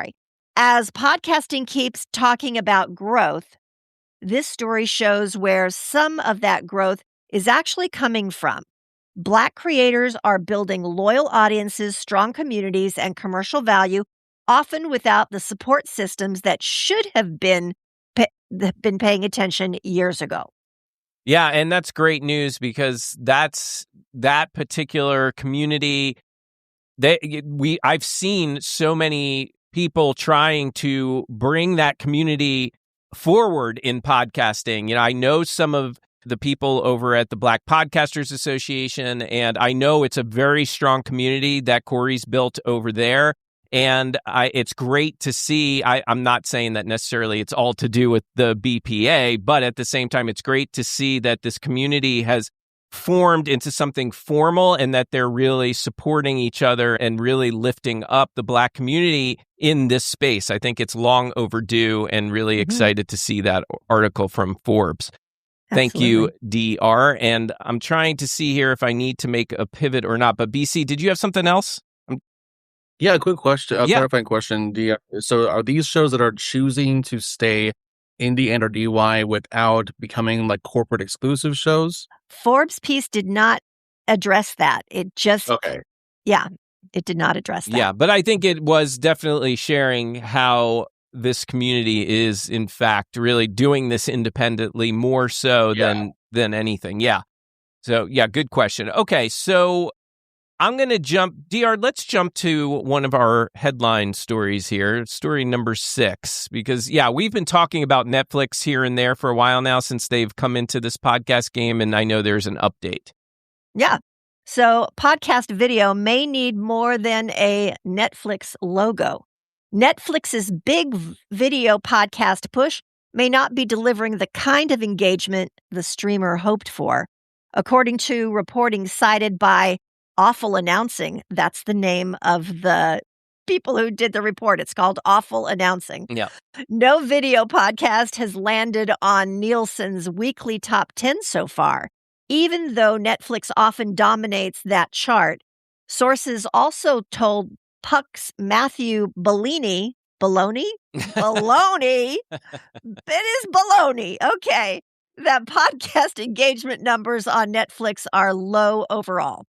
As podcasting keeps talking about growth, this story shows where some of that growth is actually coming from. Black creators are building loyal audiences, strong communities, and commercial value, often without the support systems that should have been paying attention years ago. Yeah, and that's great news because that particular community. I've seen so many people trying to bring that community forward in podcasting. I know some of the people over at the Black Podcasters Association, and I know it's a very strong community that Corey's built over there. And it's great to see. I'm not saying that necessarily it's all to do with the BPA, but at the same time, it's great to see that this community has formed into something formal and that they're really supporting each other and really lifting up the Black community in this space. I think it's long overdue and really excited to see that article from Forbes. Thank you, DR. And I'm trying to see here if I need to make a pivot or not. But BC, did you have something else? Yeah, a quick question, clarifying question. So are these shows that are choosing to stay indie and or DIY without becoming like corporate exclusive shows? Forbes piece did not address that. It just, it did not address that. Yeah, but I think it was definitely sharing how this community is, in fact, really doing this independently more so than anything. Yeah. So, yeah, good question. Okay, so I'm going to jump. DR, let's jump to one of our headline stories here, story number 6, because, we've been talking about Netflix here and there for a while now since they've come into this podcast game, and I know there's an update. Yeah. So podcast video may need more than a Netflix logo. Netflix's big video podcast push may not be delivering the kind of engagement the streamer hoped for. According to reporting cited by Awful Announcing, that's the name of the people who did the report. It's called Awful Announcing. Yeah. No video podcast has landed on Nielsen's weekly top 10 so far, even though Netflix often dominates that chart. Sources also told Puck's Matthew Baloney, it is baloney, okay, that podcast engagement numbers on Netflix are low overall.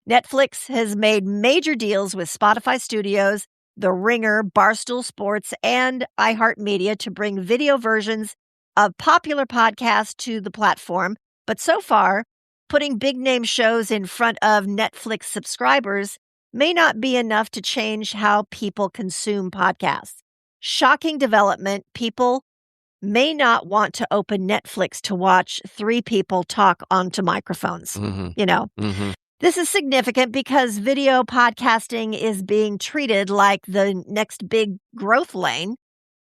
Netflix has made major deals with Spotify Studios, The Ringer, Barstool Sports, and iHeartMedia to bring video versions of popular podcasts to the platform. But so far, putting big-name shows in front of Netflix subscribers may not be enough to change how people consume podcasts. Shocking development. People may not want to open Netflix to watch 3 people talk onto microphones. Mm-hmm. This is significant because video podcasting is being treated like the next big growth lane,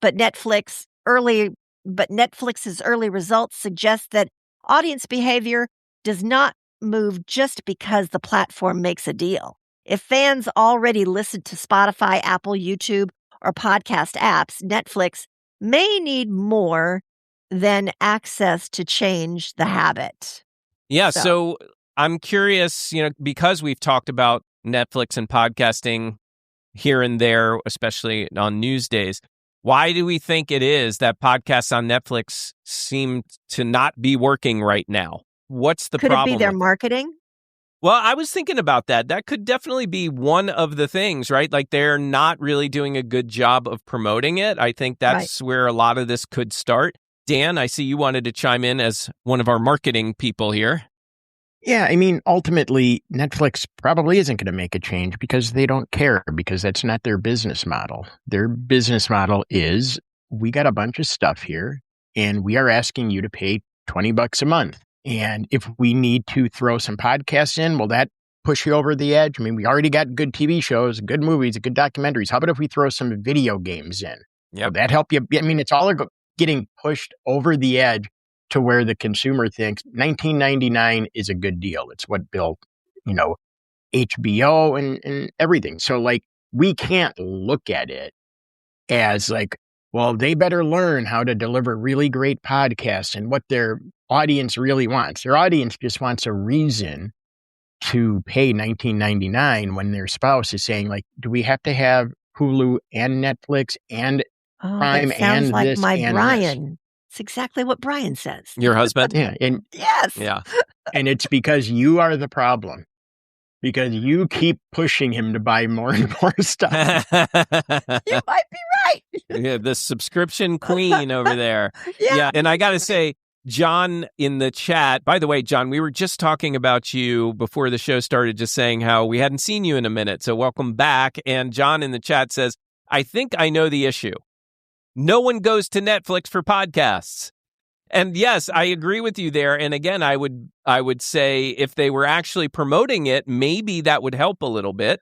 but Netflix's early results suggest that audience behavior does not move just because the platform makes a deal. If fans already listen to Spotify, Apple, YouTube, or podcast apps, Netflix may need more than access to change the habit. Yeah, so I'm curious, because we've talked about Netflix and podcasting here and there, especially on news days, why do we think it is that podcasts on Netflix seem to not be working right now? What's the problem? Could it be their marketing? Well, I was thinking about that. That could definitely be one of the things, right? Like they're not really doing a good job of promoting it. I think that's where a lot of this could start. Dan, I see you wanted to chime in as one of our marketing people here. Yeah, I mean, ultimately, Netflix probably isn't going to make a change because they don't care, because that's not their business model. Their business model is, we got a bunch of stuff here, and we are asking you to pay $20 a month. And if we need to throw some podcasts in, will that push you over the edge? I mean, we already got good TV shows, good movies, good documentaries. How about if we throw some video games in? Will that help you? I mean, it's all getting pushed over the edge to where the consumer thinks $19.99 is a good deal. It's what built, HBO and everything. So like, we can't look at it as like, well, they better learn how to deliver really great podcasts and what their audience really wants. Their audience just wants a reason to pay $19.99 when their spouse is saying, like, do we have to have Hulu and Netflix and Prime that sounds and like this my and Brian. this? It's exactly what Brian says. Your husband? Yeah. And yes. Yeah. And it's because you are the problem. Because you keep pushing him to buy more and more stuff. You might be right. Yeah, the subscription queen over there. Yeah. And I got to say, John in the chat, by the way, John, we were just talking about you before the show started, just saying how we hadn't seen you in a minute. So welcome back. And John in the chat says, I think I know the issue. No one goes to Netflix for podcasts. And yes, I agree with you there. And again, I would say if they were actually promoting it, maybe that would help a little bit.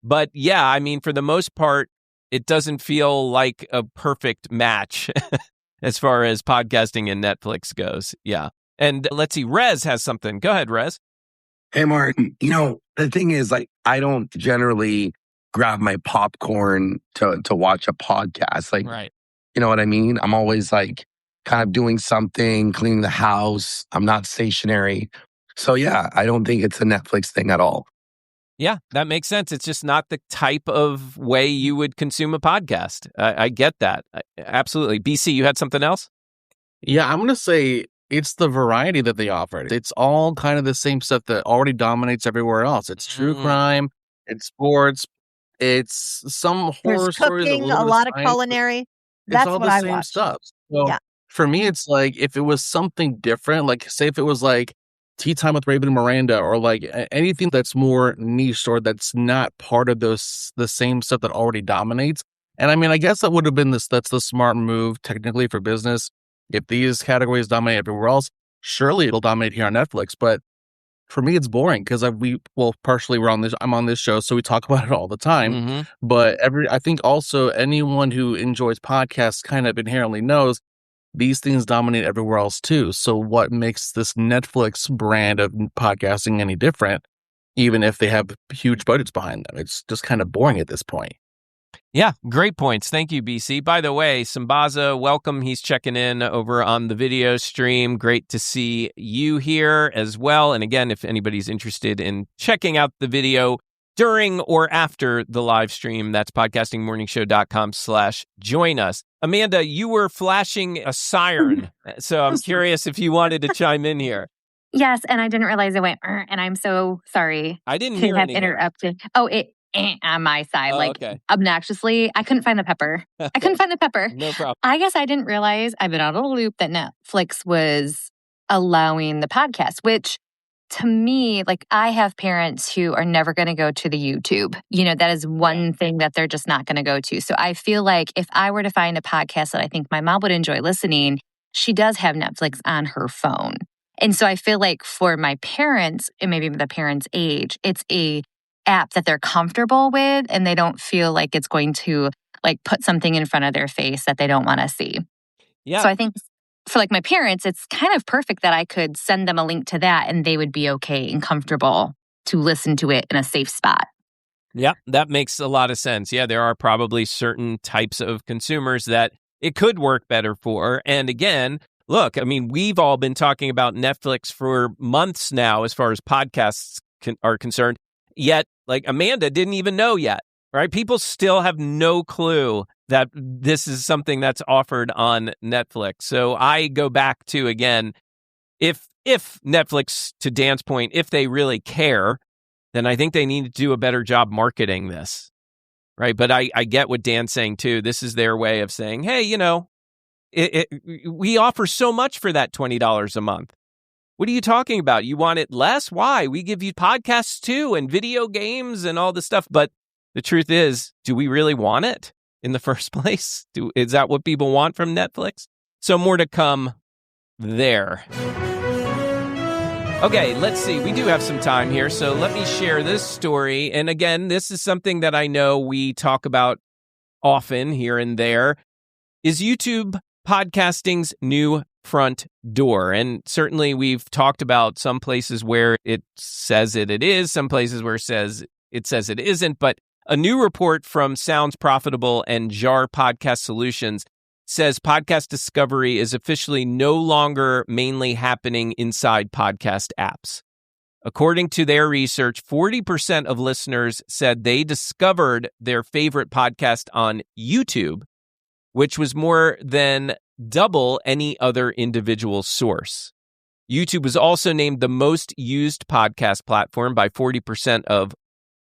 But yeah, I mean, for the most part, it doesn't feel like a perfect match as far as podcasting and Netflix goes. Yeah. And let's see, Rez has something. Go ahead, Rez. Hey, Mark. The thing is, like, I don't generally grab my popcorn to watch a podcast. Like, right. You know what I mean? I'm always like kind of doing something, cleaning the house. I'm not stationary. So yeah, I don't think it's a Netflix thing at all. Yeah, that makes sense. It's just not the type of way you would consume a podcast. I get that. Absolutely. BC, you had something else? Yeah, I'm going to say it's the variety that they offer. It's all kind of the same stuff that already dominates everywhere else. It's true crime, it's sports, it's some horror There's stories. cooking, a lot of culinary. That's all what the I same watch. stuff. So Yeah. for me, it's like if it was something different, like say if it was like Tea Time with Raven and Miranda, or like anything that's more niche or that's not part of the same stuff that already dominates. And I mean, I guess that would have been that's the smart move technically for business. If these categories dominate everywhere else, surely it'll dominate here on Netflix. But for me, it's boring because partially I'm on this show, so we talk about it all the time. Mm-hmm. But I think also anyone who enjoys podcasts kind of inherently knows these things dominate everywhere else too. So what makes this Netflix brand of podcasting any different, even if they have huge budgets behind them? It's just kind of boring at this point. Yeah, great points. Thank you, BC. By the way, Sambaza, welcome. He's checking in over on the video stream. Great to see you here as well. And again, if anybody's interested in checking out the video during or after the live stream, that's podcastingmorningshow.com/join us. Amanda, you were flashing a siren, so I'm curious if you wanted to chime in here. Yes, and I didn't realize it went, and I'm so sorry. I didn't to hear have anything. interrupted. Oh, it on my side, Okay. obnoxiously. I couldn't find the pepper. No problem. I guess I didn't realize I've been out of the loop that Netflix was allowing the podcast, which to me, like I have parents who are never going to go to the YouTube. You know, that is one thing that they're just not going to go to. So I feel like if I were to find a podcast that I think my mom would enjoy listening, she does have Netflix on her phone. And so I feel like for my parents, and maybe the parents' age, it's a app that they're comfortable with and they don't feel like it's going to like put something in front of their face that they don't want to see. Yeah. So I think for like my parents, it's kind of perfect that I could send them a link to that and they would be okay and comfortable to listen to it in a safe spot. Yeah, that makes a lot of sense. Yeah, there are probably certain types of consumers that it could work better for. And again, look, I mean, we've all been talking about Netflix for months now as far as podcasts are concerned. Yet, like Amanda didn't even know yet, right? People still have no clue that this is something that's offered on Netflix. So I go back to, again, if Netflix, to Dan's point, if they really care, then I think they need to do a better job marketing this, right? But I get what Dan's saying too. This is their way of saying, hey, you know, we offer so much for that $20 a month. What are you talking about? You want it less? Why? We give you podcasts too and video games and all this stuff. But the truth is, do we really want it in the first place? Is that what people want from Netflix? So more to come there. Okay, let's see. We do have some time here, so let me share this story. And again, this is something that I know we talk about often here and there. Is YouTube podcasting's new front door? And certainly we've talked about some places where it says it is, some places where it says it isn't. But a new report from Sounds Profitable and Jar Podcast Solutions says podcast discovery is officially no longer mainly happening inside podcast apps. According to their research, 40% of listeners said they discovered their favorite podcast on YouTube, which was more than double any other individual source. YouTube was also named the most used podcast platform by 40% of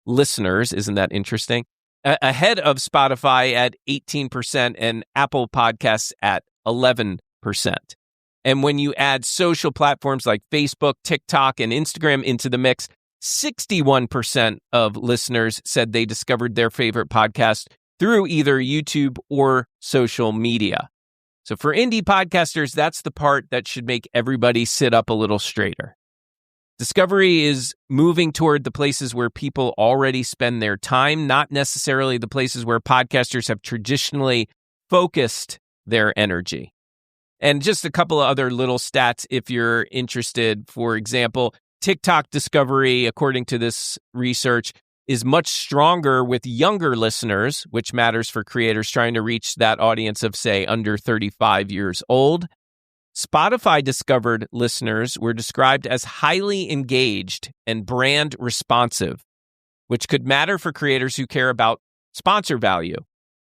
listeners. Isn't that interesting? Ahead of Spotify at 18% and Apple Podcasts at 11%. And when you add social platforms like Facebook, TikTok, and Instagram into the mix, 61% of listeners said they discovered their favorite podcast through either YouTube or social media. So for indie podcasters, that's the part that should make everybody sit up a little straighter. Discovery is moving toward the places where people already spend their time, not necessarily the places where podcasters have traditionally focused their energy. And just a couple of other little stats if you're interested. For example, TikTok discovery, according to this research, is much stronger with younger listeners, which matters for creators trying to reach that audience of, say, under 35 years old. Spotify discovered listeners were described as highly engaged and brand responsive, which could matter for creators who care about sponsor value.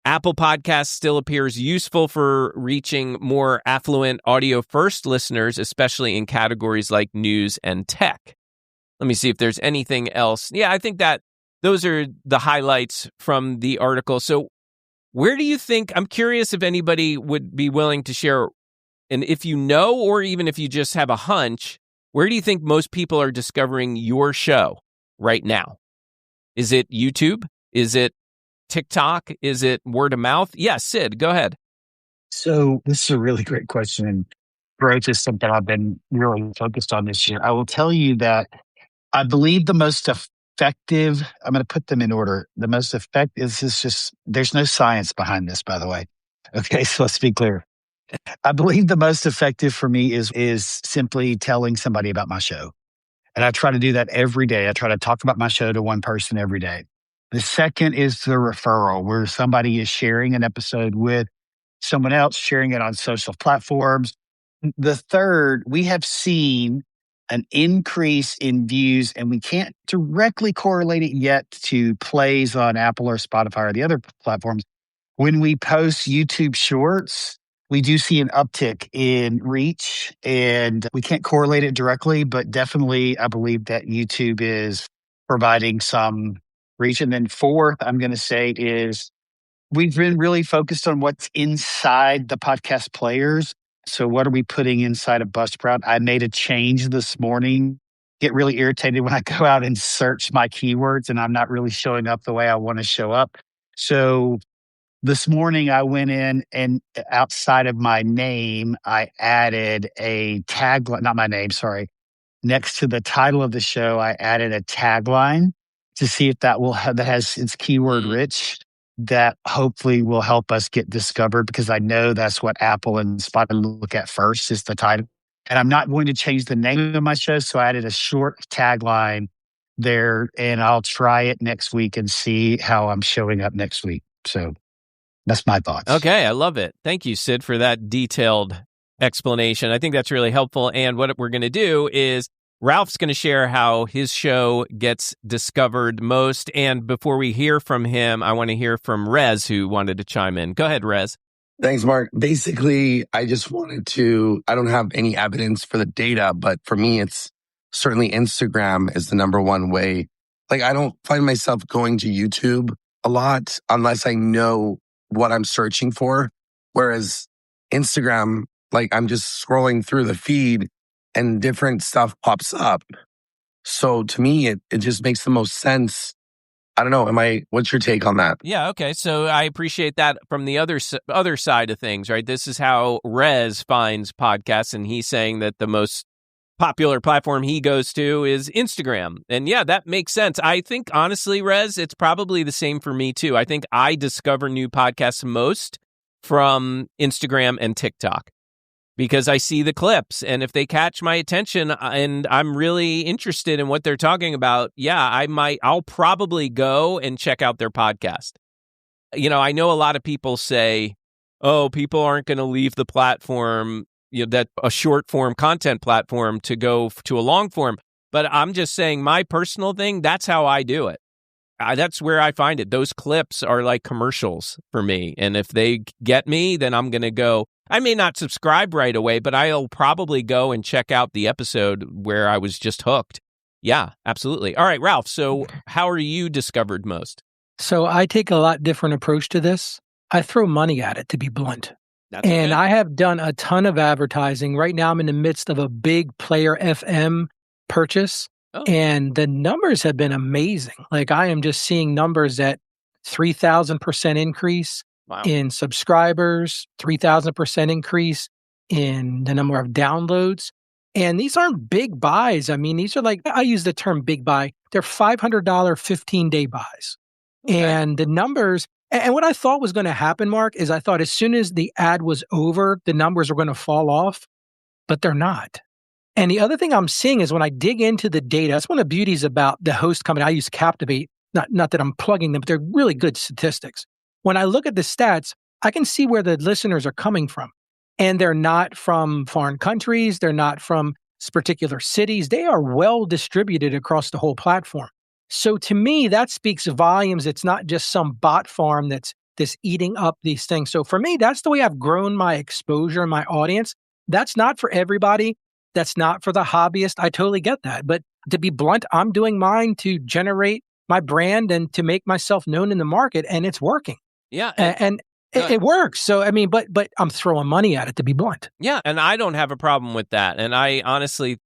Apple Podcasts still appears useful for reaching more affluent audio-first listeners, especially in categories like news and tech. Let me see if there's anything else. Yeah, I think that those are the highlights from the article. So Where do you think, I'm curious if anybody would be willing to share, and if you know, or even if you just have a hunch, where do you think most people are discovering your show right now? Is it YouTube? Is it TikTok? Is it word of mouth? Yeah, Sid, go ahead. So this is a really great question. And growth is something I've been really focused on this year. I will tell you that I believe the most effective, I'm going to put them in order. The most effective is just, there's no science behind this, by the way. Okay, so let's be clear. I believe the most effective for me is simply telling somebody about my show. And I try to do that every day. I try to talk about my show to one person every day. The second is the referral, where somebody is sharing an episode with someone else, sharing it on social platforms. The third, we have seen an increase in views, and we can't directly correlate it yet to plays on Apple or Spotify or the other platforms. When we post YouTube shorts, we do see an uptick in reach, and we can't correlate it directly, but definitely I believe that YouTube is providing some reach. And then fourth, I'm going to say is we've been really focused on what's inside the podcast players. So what are we putting inside of Buzzsprout? I made a change this morning. Get really irritated when I go out and search my keywords and I'm not really showing up the way I want to show up. So this morning I went in and outside of my name, I added a tagline, not my name, sorry. Next to the title of the show, I added a tagline to see if that has it's keyword rich, that hopefully will help us get discovered, because I know that's what Apple and Spotify look at first is the title. And I'm not going to change the name of my show. So I added a short tagline there, and I'll try it next week and see how I'm showing up next week. So that's my thoughts. Okay, I love it. Thank you, Sid, for that detailed explanation. I think that's really helpful. And what we're going to do is Ralph's going to share how his show gets discovered most. And before we hear from him, I want to hear from Rez, who wanted to chime in. Go ahead, Rez. Thanks, Mark. Basically, I just wanted to, I don't have any evidence for the data, but for me, it's certainly Instagram is the number one way. Like, I don't find myself going to YouTube a lot unless I know what I'm searching for. Whereas Instagram, like, I'm just scrolling through the feed and different stuff pops up. So to me, it just makes the most sense. I don't know. What's your take on that? Yeah, okay. So I appreciate that from the other side of things, right? This is how Rez finds podcasts, and he's saying that the most popular platform he goes to is Instagram. And yeah, that makes sense. I think, honestly, Rez, it's probably the same for me too. I think I discover new podcasts most from Instagram and TikTok, because I see the clips, and if they catch my attention and I'm really interested in what they're talking about, yeah, I'll probably go and check out their podcast. You know, I know a lot of people say, oh, people aren't going to leave the platform, you know, that a short form content platform to go to a long form. But I'm just saying, my personal thing, that's how I do it. That's where I find it. Those clips are like commercials for me. And if they get me, then I'm going to go. I may not subscribe right away, but I'll probably go and check out the episode where I was just hooked. Yeah, absolutely. All right, Ralph. So how are you discovered most? So I take a lot different approach to this. I throw money at it, to be blunt. And I have done a ton of advertising. Right now, I'm in the midst of a big Player FM purchase. Oh. And the numbers have been amazing. Like, I am just seeing numbers at 3,000% increase in subscribers, 3,000% increase in the number of downloads. And these aren't big buys. I mean, these are like, I use the term big buy. They're $500 15-day buys. Okay. And the numbers, and what I thought was going to happen, Mark, is I thought as soon as the ad was over, the numbers were going to fall off, but they're not. And the other thing I'm seeing is when I dig into the data, that's one of the beauties about the host company. I use Captivate, not that I'm plugging them, but they're really good statistics. When I look at the stats, I can see where the listeners are coming from. And they're not from foreign countries. They're not from particular cities. They are well distributed across the whole platform. So to me, that speaks volumes. It's not just some bot farm that's eating up these things. So for me, that's the way I've grown my exposure and my audience. That's not for everybody. That's not for the hobbyist. I totally get that. But to be blunt, I'm doing mine to generate my brand and to make myself known in the market, and it's working. Yeah. And it works. So, I mean, but I'm throwing money at it, to be blunt. Yeah. And I don't have a problem with that. And I honestly,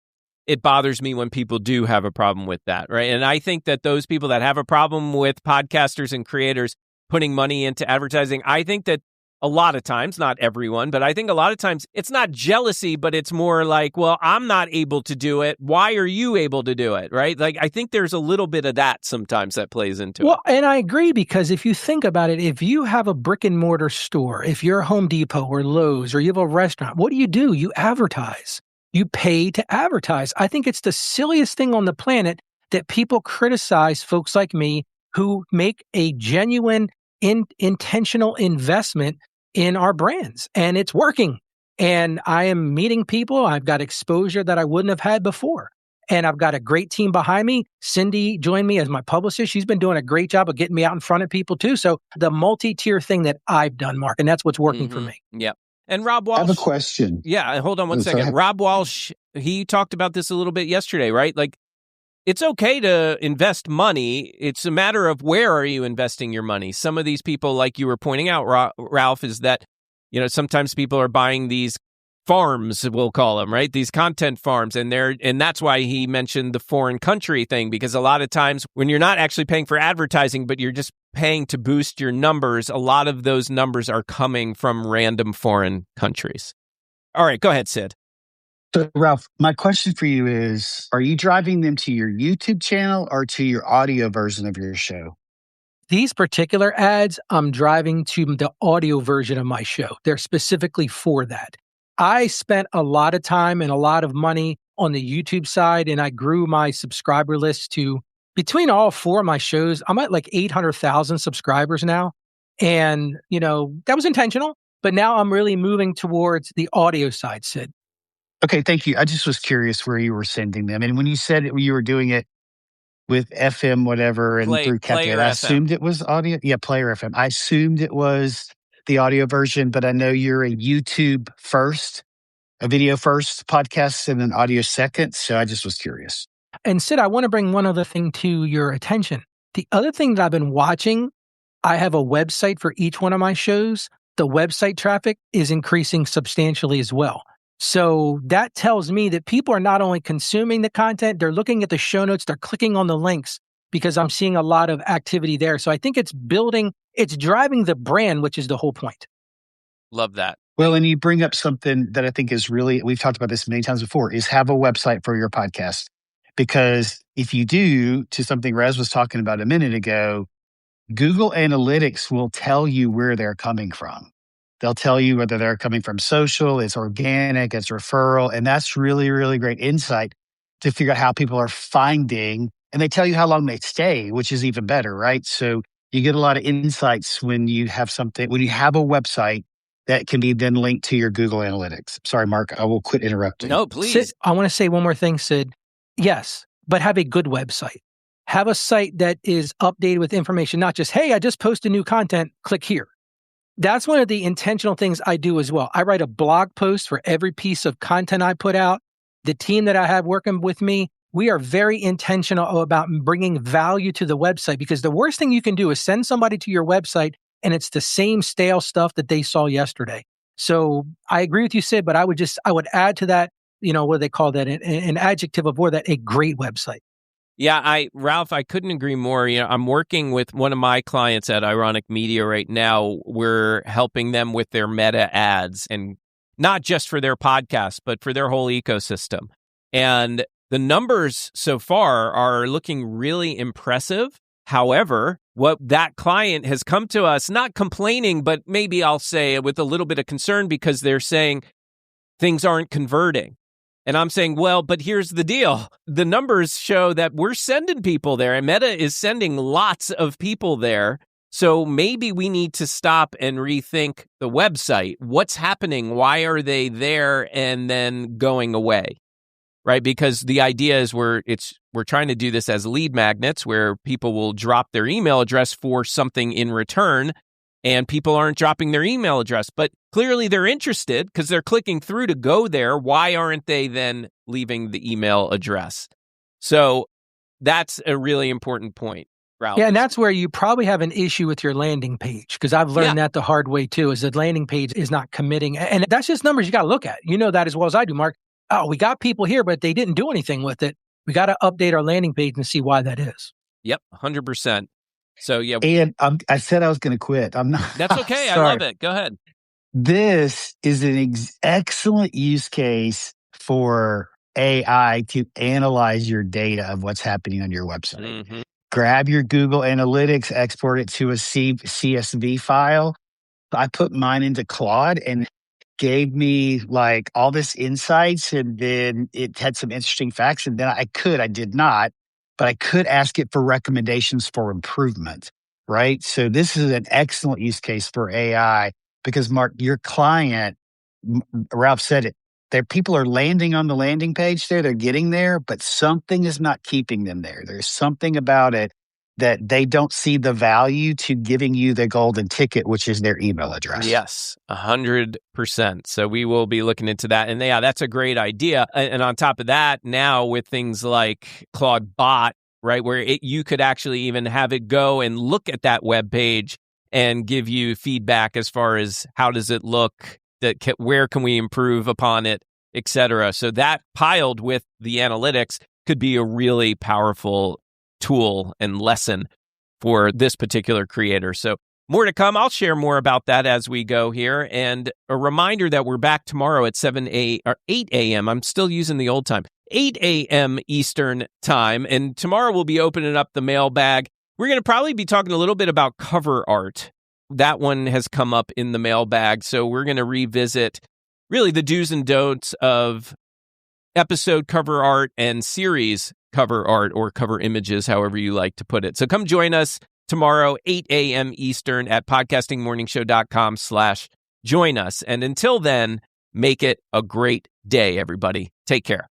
it bothers me when people do have a problem with that, right? And I think that those people that have a problem with podcasters and creators putting money into advertising, I think that a lot of times, not everyone, but I think a lot of times it's not jealousy, but it's more like, well, I'm not able to do it. Why are you able to do it, right? Like, I think there's a little bit of that sometimes that plays into it. Well, and I agree, because if you think about it, if you have a brick and mortar store, if you're Home Depot or Lowe's, or you have a restaurant, what do? You advertise. You pay to advertise. I think it's the silliest thing on the planet that people criticize folks like me who make a genuine, intentional investment in our brands, and it's working. And I am meeting people. I've got exposure that I wouldn't have had before. And I've got a great team behind me. Cindy joined me as my publicist. She's been doing a great job of getting me out in front of people too. So the multi-tier thing that I've done, Mark, and that's what's working for me. Yeah. And Rob Walsh. I have a question. Yeah, hold on one second. Rob Walsh, he talked about this a little bit yesterday, right? Like, it's okay to invest money. It's a matter of where are you investing your money. Some of these people, like you were pointing out, Ralph, is that, sometimes people are buying these farms, we'll call them, right? These content farms. And that's why he mentioned the foreign country thing, because a lot of times when you're not actually paying for advertising, but you're just paying to boost your numbers, a lot of those numbers are coming from random foreign countries. All right, go ahead, Sid. So, Ralph, my question for you is, are you driving them to your YouTube channel or to your audio version of your show? These particular ads, I'm driving to the audio version of my show. They're specifically for that. I spent a lot of time and a lot of money on the YouTube side, and I grew my subscriber list to, between all four of my shows, I'm at like 800,000 subscribers now. And, that was intentional, but now I'm really moving towards the audio side, Sid. Okay, thank you. I just was curious where you were sending them. And when you said you were doing it with FM, whatever, and through Captain, I assumed it was audio. Yeah, Player FM. I assumed it was the audio version, but I know you're a YouTube first, a video first podcast, and an audio second. So I just was curious. And Sid, I want to bring one other thing to your attention. The other thing that I've been watching, I have a website for each one of my shows. The website traffic is increasing substantially as well. So that tells me that people are not only consuming the content, they're looking at the show notes, they're clicking on the links, because I'm seeing a lot of activity there. So I think it's driving the brand, which is the whole point. Love that. Well, and you bring up something that I think is really, we've talked about this many times before, is have a website for your podcast. Because if you do, to something Rez was talking about a minute ago, Google Analytics will tell you where they're coming from. They'll tell you whether they're coming from social, it's organic, it's referral. And that's really, really great insight to figure out how people are finding. And they tell you how long they stay, which is even better, right? So you get a lot of insights when you have a website that can be then linked to your Google Analytics. Sorry, Mark, I will quit interrupting. No, please. Sid, I want to say one more thing, Sid. Yes, but have a good website. Have a site that is updated with information, not just, hey, I just posted new content, click here. That's one of the intentional things I do as well. I write a blog post for every piece of content I put out. The team that I have working with me, we are very intentional about bringing value to the website, because the worst thing you can do is send somebody to your website and it's the same stale stuff that they saw yesterday. So I agree with you, Sid, but I would add to that, what do they call that? An adjective of that, a great website. Yeah, Ralph, I couldn't agree more. I'm working with one of my clients at Ironic Media right now. We're helping them with their meta ads, and not just for their podcast, but for their whole ecosystem. And the numbers so far are looking really impressive. However, what that client has come to us, not complaining, but maybe I'll say with a little bit of concern, because they're saying things aren't converting. And I'm saying, well, but here's the deal. The numbers show that we're sending people there, and Meta is sending lots of people there. So maybe we need to stop and rethink the website. What's happening? Why are they there and then going away? Right? Because the idea is we're trying to do this as lead magnets, where people will drop their email address for something in return. And people aren't dropping their email address, but clearly they're interested because they're clicking through to go there. Why aren't they then leaving the email address? So that's a really important point. route. Yeah, and that's where you probably have an issue with your landing page, because I've learned that the hard way too, is the landing page is not committing. And that's just numbers you got to look at. You know that as well as I do, Mark. Oh, we got people here, but they didn't do anything with it. We got to update our landing page and see why that is. Yep, 100%. So, yeah. And I said I was going to quit. I'm not. That's okay. I love it. Go ahead. This is an excellent use case for AI to analyze your data of what's happening on your website. Mm-hmm. Grab your Google Analytics, export it to a CSV file. I put mine into Claude and gave me like all this insights, and then it had some interesting facts. And then I did not, but I could ask it for recommendations for improvement, right? So this is an excellent use case for AI because, Mark, your client, Ralph said it, people are landing on the landing page there. They're getting there, but something is not keeping them there. There's something about it that they don't see the value to giving you the golden ticket, which is their email address. Yes, 100%. So we will be looking into that. And yeah, that's a great idea. And on top of that, now with things like Claude Bot, right, where you could actually even have it go and look at that web page and give you feedback as far as how does it look, where can we improve upon it, etc. So that piled with the analytics could be a really powerful tool and lesson for this particular creator. So more to come. I'll share more about that as we go here. And a reminder that we're back tomorrow at 8 a.m. I'm still using the old time, 8 a.m. Eastern time. And tomorrow we'll be opening up the mailbag. We're going to probably be talking a little bit about cover art. That one has come up in the mailbag. So we're going to revisit really the do's and don'ts of episode cover art and series cover art or cover images, however you like to put it. So come join us tomorrow, 8 a.m. Eastern at podcastingmorningshow.com/join us. And until then, make it a great day, everybody. Take care.